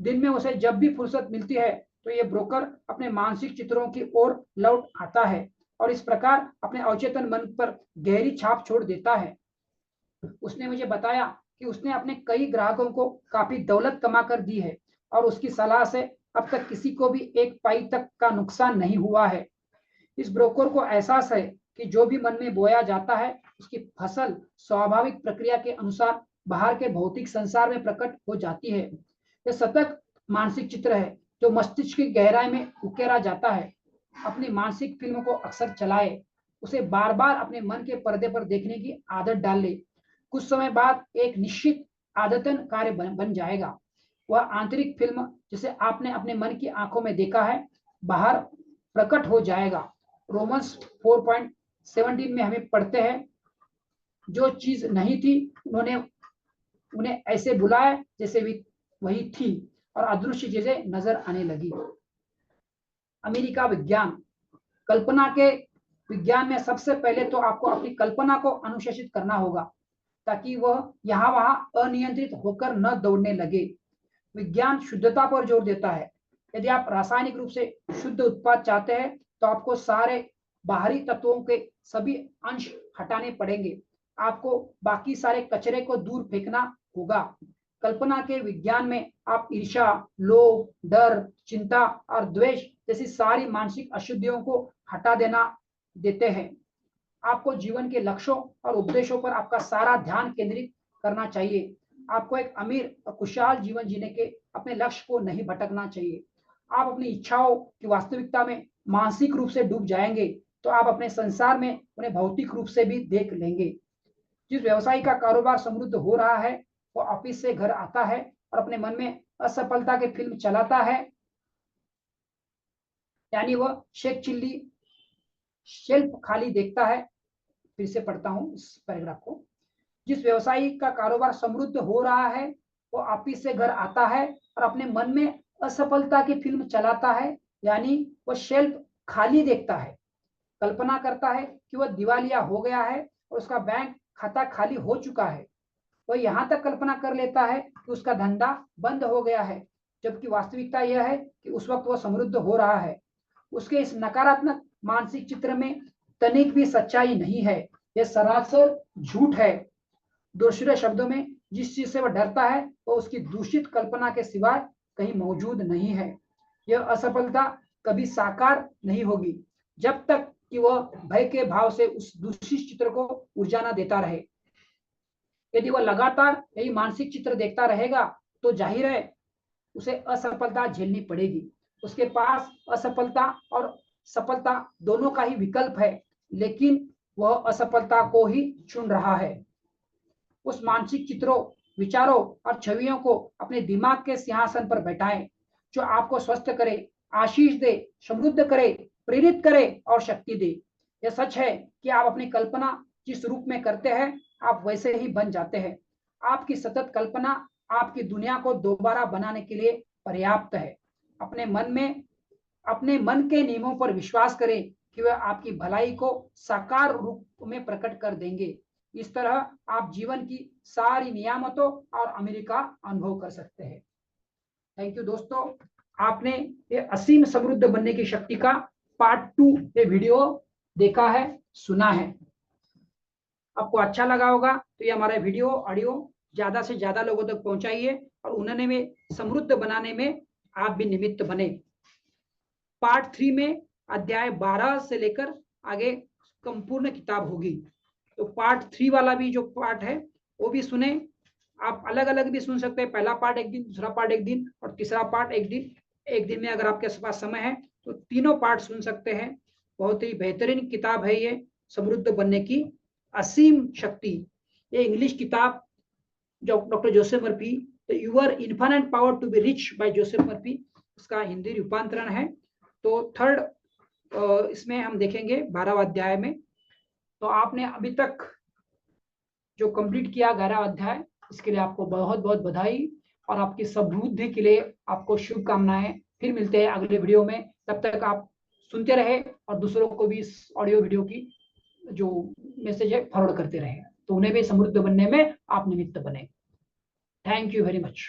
दिन में उसे जब भी फुर्सत मिलती है तो ये ब्रोकर अपने मानसिक चित्रों की ओर लौट आता है और इस प्रकार अपने अवचेतन मन पर गहरी छाप छोड़ देता है। उसने मुझे बताया कि उसने अपने कई ग्राहकों को काफी दौलत कमा कर दी है और उसकी सलाह से अब तक किसी को भी एक पाई तक का नुकसान नहीं हुआ है। इस ब्रोकर को एहसास है कि जो भी मन में बोया जाता है उसकी फसल स्वाभाविक प्रक्रिया के अनुसार बाहर के भौतिक संसार में प्रकट हो जाती है। यह सतत मानसिक चित्र है जो मस्तिष्क की गहराई में उकेरा जाता है। अपनी मानसिक फिल्म को अक्सर चलाए, उसे बार बार अपने मन के पर्दे पर देखने की आदत डाल ले। कुछ समय बाद एक निश्चित आदतन कार्य बन जाएगा। वह आंतरिक फिल्म जिसे आपने अपने मन की आंखों में देखा है बाहर प्रकट हो जाएगा। रोमन्स 4.17 में हमें पढ़ते हैं, जो चीज नहीं थी उन्होंने उन्हें ऐसे बुलाया जैसे वही थी और अदृश्य चीजें नजर आने लगी। अमेरिका विज्ञान कल्पना के विज्ञान में सबसे पहले तो आपको अपनी कल्पना को अनुशासित करना होगा ताकि वह यहाँ वहां अनियंत्रित होकर न दौड़ने लगे। विज्ञान शुद्धता पर जोर देता है। यदि आप रासायनिक रूप से शुद्ध उत्पाद चाहते हैं तो आपको सारे बाहरी तत्वों के सभी अंश हटाने पड़ेंगे। आपको बाकी सारे कचरे को दूर फेंकना होगा। कल्पना के विज्ञान में आप ईर्ष्या, लोभ, डर, चिंता और द्वेष जैसी सारी मानसिक अशुद्धियों को हटा देते हैं। आपको जीवन के लक्ष्यों और उद्देश्यों पर आपका सारा ध्यान केंद्रित करना चाहिए। आपको एक अमीर और खुशहाल जीवन जीने के अपने लक्ष्य को नहीं भटकना चाहिए। आप अपनी इच्छाओं की वास्तविकता में मानसिक रूप से डूब जाएंगे तो आप अपने संसार में उन्हें भौतिक रूप से भी देख लेंगे। जिस व्यवसायी का कारोबार समृद्ध हो रहा है वो ऑफिस से घर आता है और अपने मन में असफलता की फिल्म चलाता है, यानी वह शेख चिल्ली शेल्फ खाली देखता है। फिर से पढ़ता हूं इस पैराग्राफ को। जिस व्यवसायी का कारोबार समृद्ध हो रहा है वो ऑफिस से घर आता है और अपने मन में असफलता की फिल्म चलाता है, यानी वह शेल्फ खाली देखता है। कल्पना करता है कि वह दिवालिया हो गया है और उसका बैंक खाता खाली हो चुका है। वह यहाँ तक कल्पना कर लेता है कि कि उसका धंधा बंद हो गया है, जबकि वास्तविकता यह है कि उस वक्त वह समृद्ध हो रहा है। उसके इस नकारात्मक मानसिक चित्र में तनिक भी सच्चाई नहीं है, यह सरासर झूठ है। दूसरे शब्दों में, जिस चीज से वह डरता है वह उसकी दूषित कल्पना के सिवाय कहीं मौजूद नहीं है। यह असफलता कभी साकार नहीं होगी जब तक कि वह भय के भाव से उस दूषित चित्र को ऊर्जा न देता रहे। यदि वह लगातार यही मानसिक चित्र देखता रहेगा तो जाहिर है उसे असफलता झेलनी पड़ेगी। उसके पास असफलता और सफलता दोनों का ही विकल्प है, लेकिन वह असफलता को ही चुन रहा है। उस मानसिक चित्रों, विचारों और छवियों को अपने दिमाग के सिंहासन पर बैठाएं, जो आपको स्वस्थ करे, आशीष दे, समृद्ध करे, प्रेरित करे और शक्ति दे। यह सच है कि आप अपनी कल्पना जिस रूप में करते हैं आप वैसे ही बन जाते हैं। आपकी सतत कल्पना आपकी दुनिया को दोबारा बनाने के लिए पर्याप्त है। अपने मन के नियमों पर विश्वास करें कि वह आपकी भलाई को साकार रूप में प्रकट कर देंगे। इस तरह आप जीवन की सारी नियामतों और अमीरी का अनुभव कर सकते हैं। थैंक यू दोस्तों, आपने ये असीम समृद्ध बनने की शक्ति का पार्ट 2 ये वीडियो देखा है, सुना है। आपको अच्छा लगा होगा तो ये हमारा वीडियो ऑडियो ज्यादा से ज्यादा लोगों तक पहुंचाइए और उन्होंने में समृद्ध बनाने में आप भी निमित्त बने। पार्ट 3 में अध्याय 12 से लेकर आगे संपूर्ण किताब होगी। तो पार्ट 3 वाला भी जो पार्ट है वो भी सुने। आप अलग अलग भी सुन सकते हैं, पहला पार्ट एक दिन, दूसरा पार्ट एक दिन और तीसरा पार्ट एक दिन। एक दिन में अगर आपके पास समय है तो तीनों पार्ट सुन सकते हैं। बहुत ही बेहतरीन किताब है ये, समृद्ध बनने की असीम शक्ति। ये इंग्लिश किताब जो doctor Joseph Murphy, the your infinite power to be rich by Joseph Murphy, उसका हिंदी रूपांतरण है। तो थर्ड इसमें हम देखेंगे 12वां अध्याय में। तो आपने अभी तक जो कंप्लीट किया 11वां अध्याय, इसके लिए आपको बहुत बहुत बधाई और आपकी समृद्धि के लिए आपको शुभकामनाएं। फिर मिलते हैं अगले वीडियो में, तब तक आप सुनते रहे और दूसरों को भी इस ऑडियो वीडियो की जो मैसेज है फॉरवर्ड करते रहे, तो उन्हें भी समृद्ध बनने में आप निमित्त बने। Thank you very much.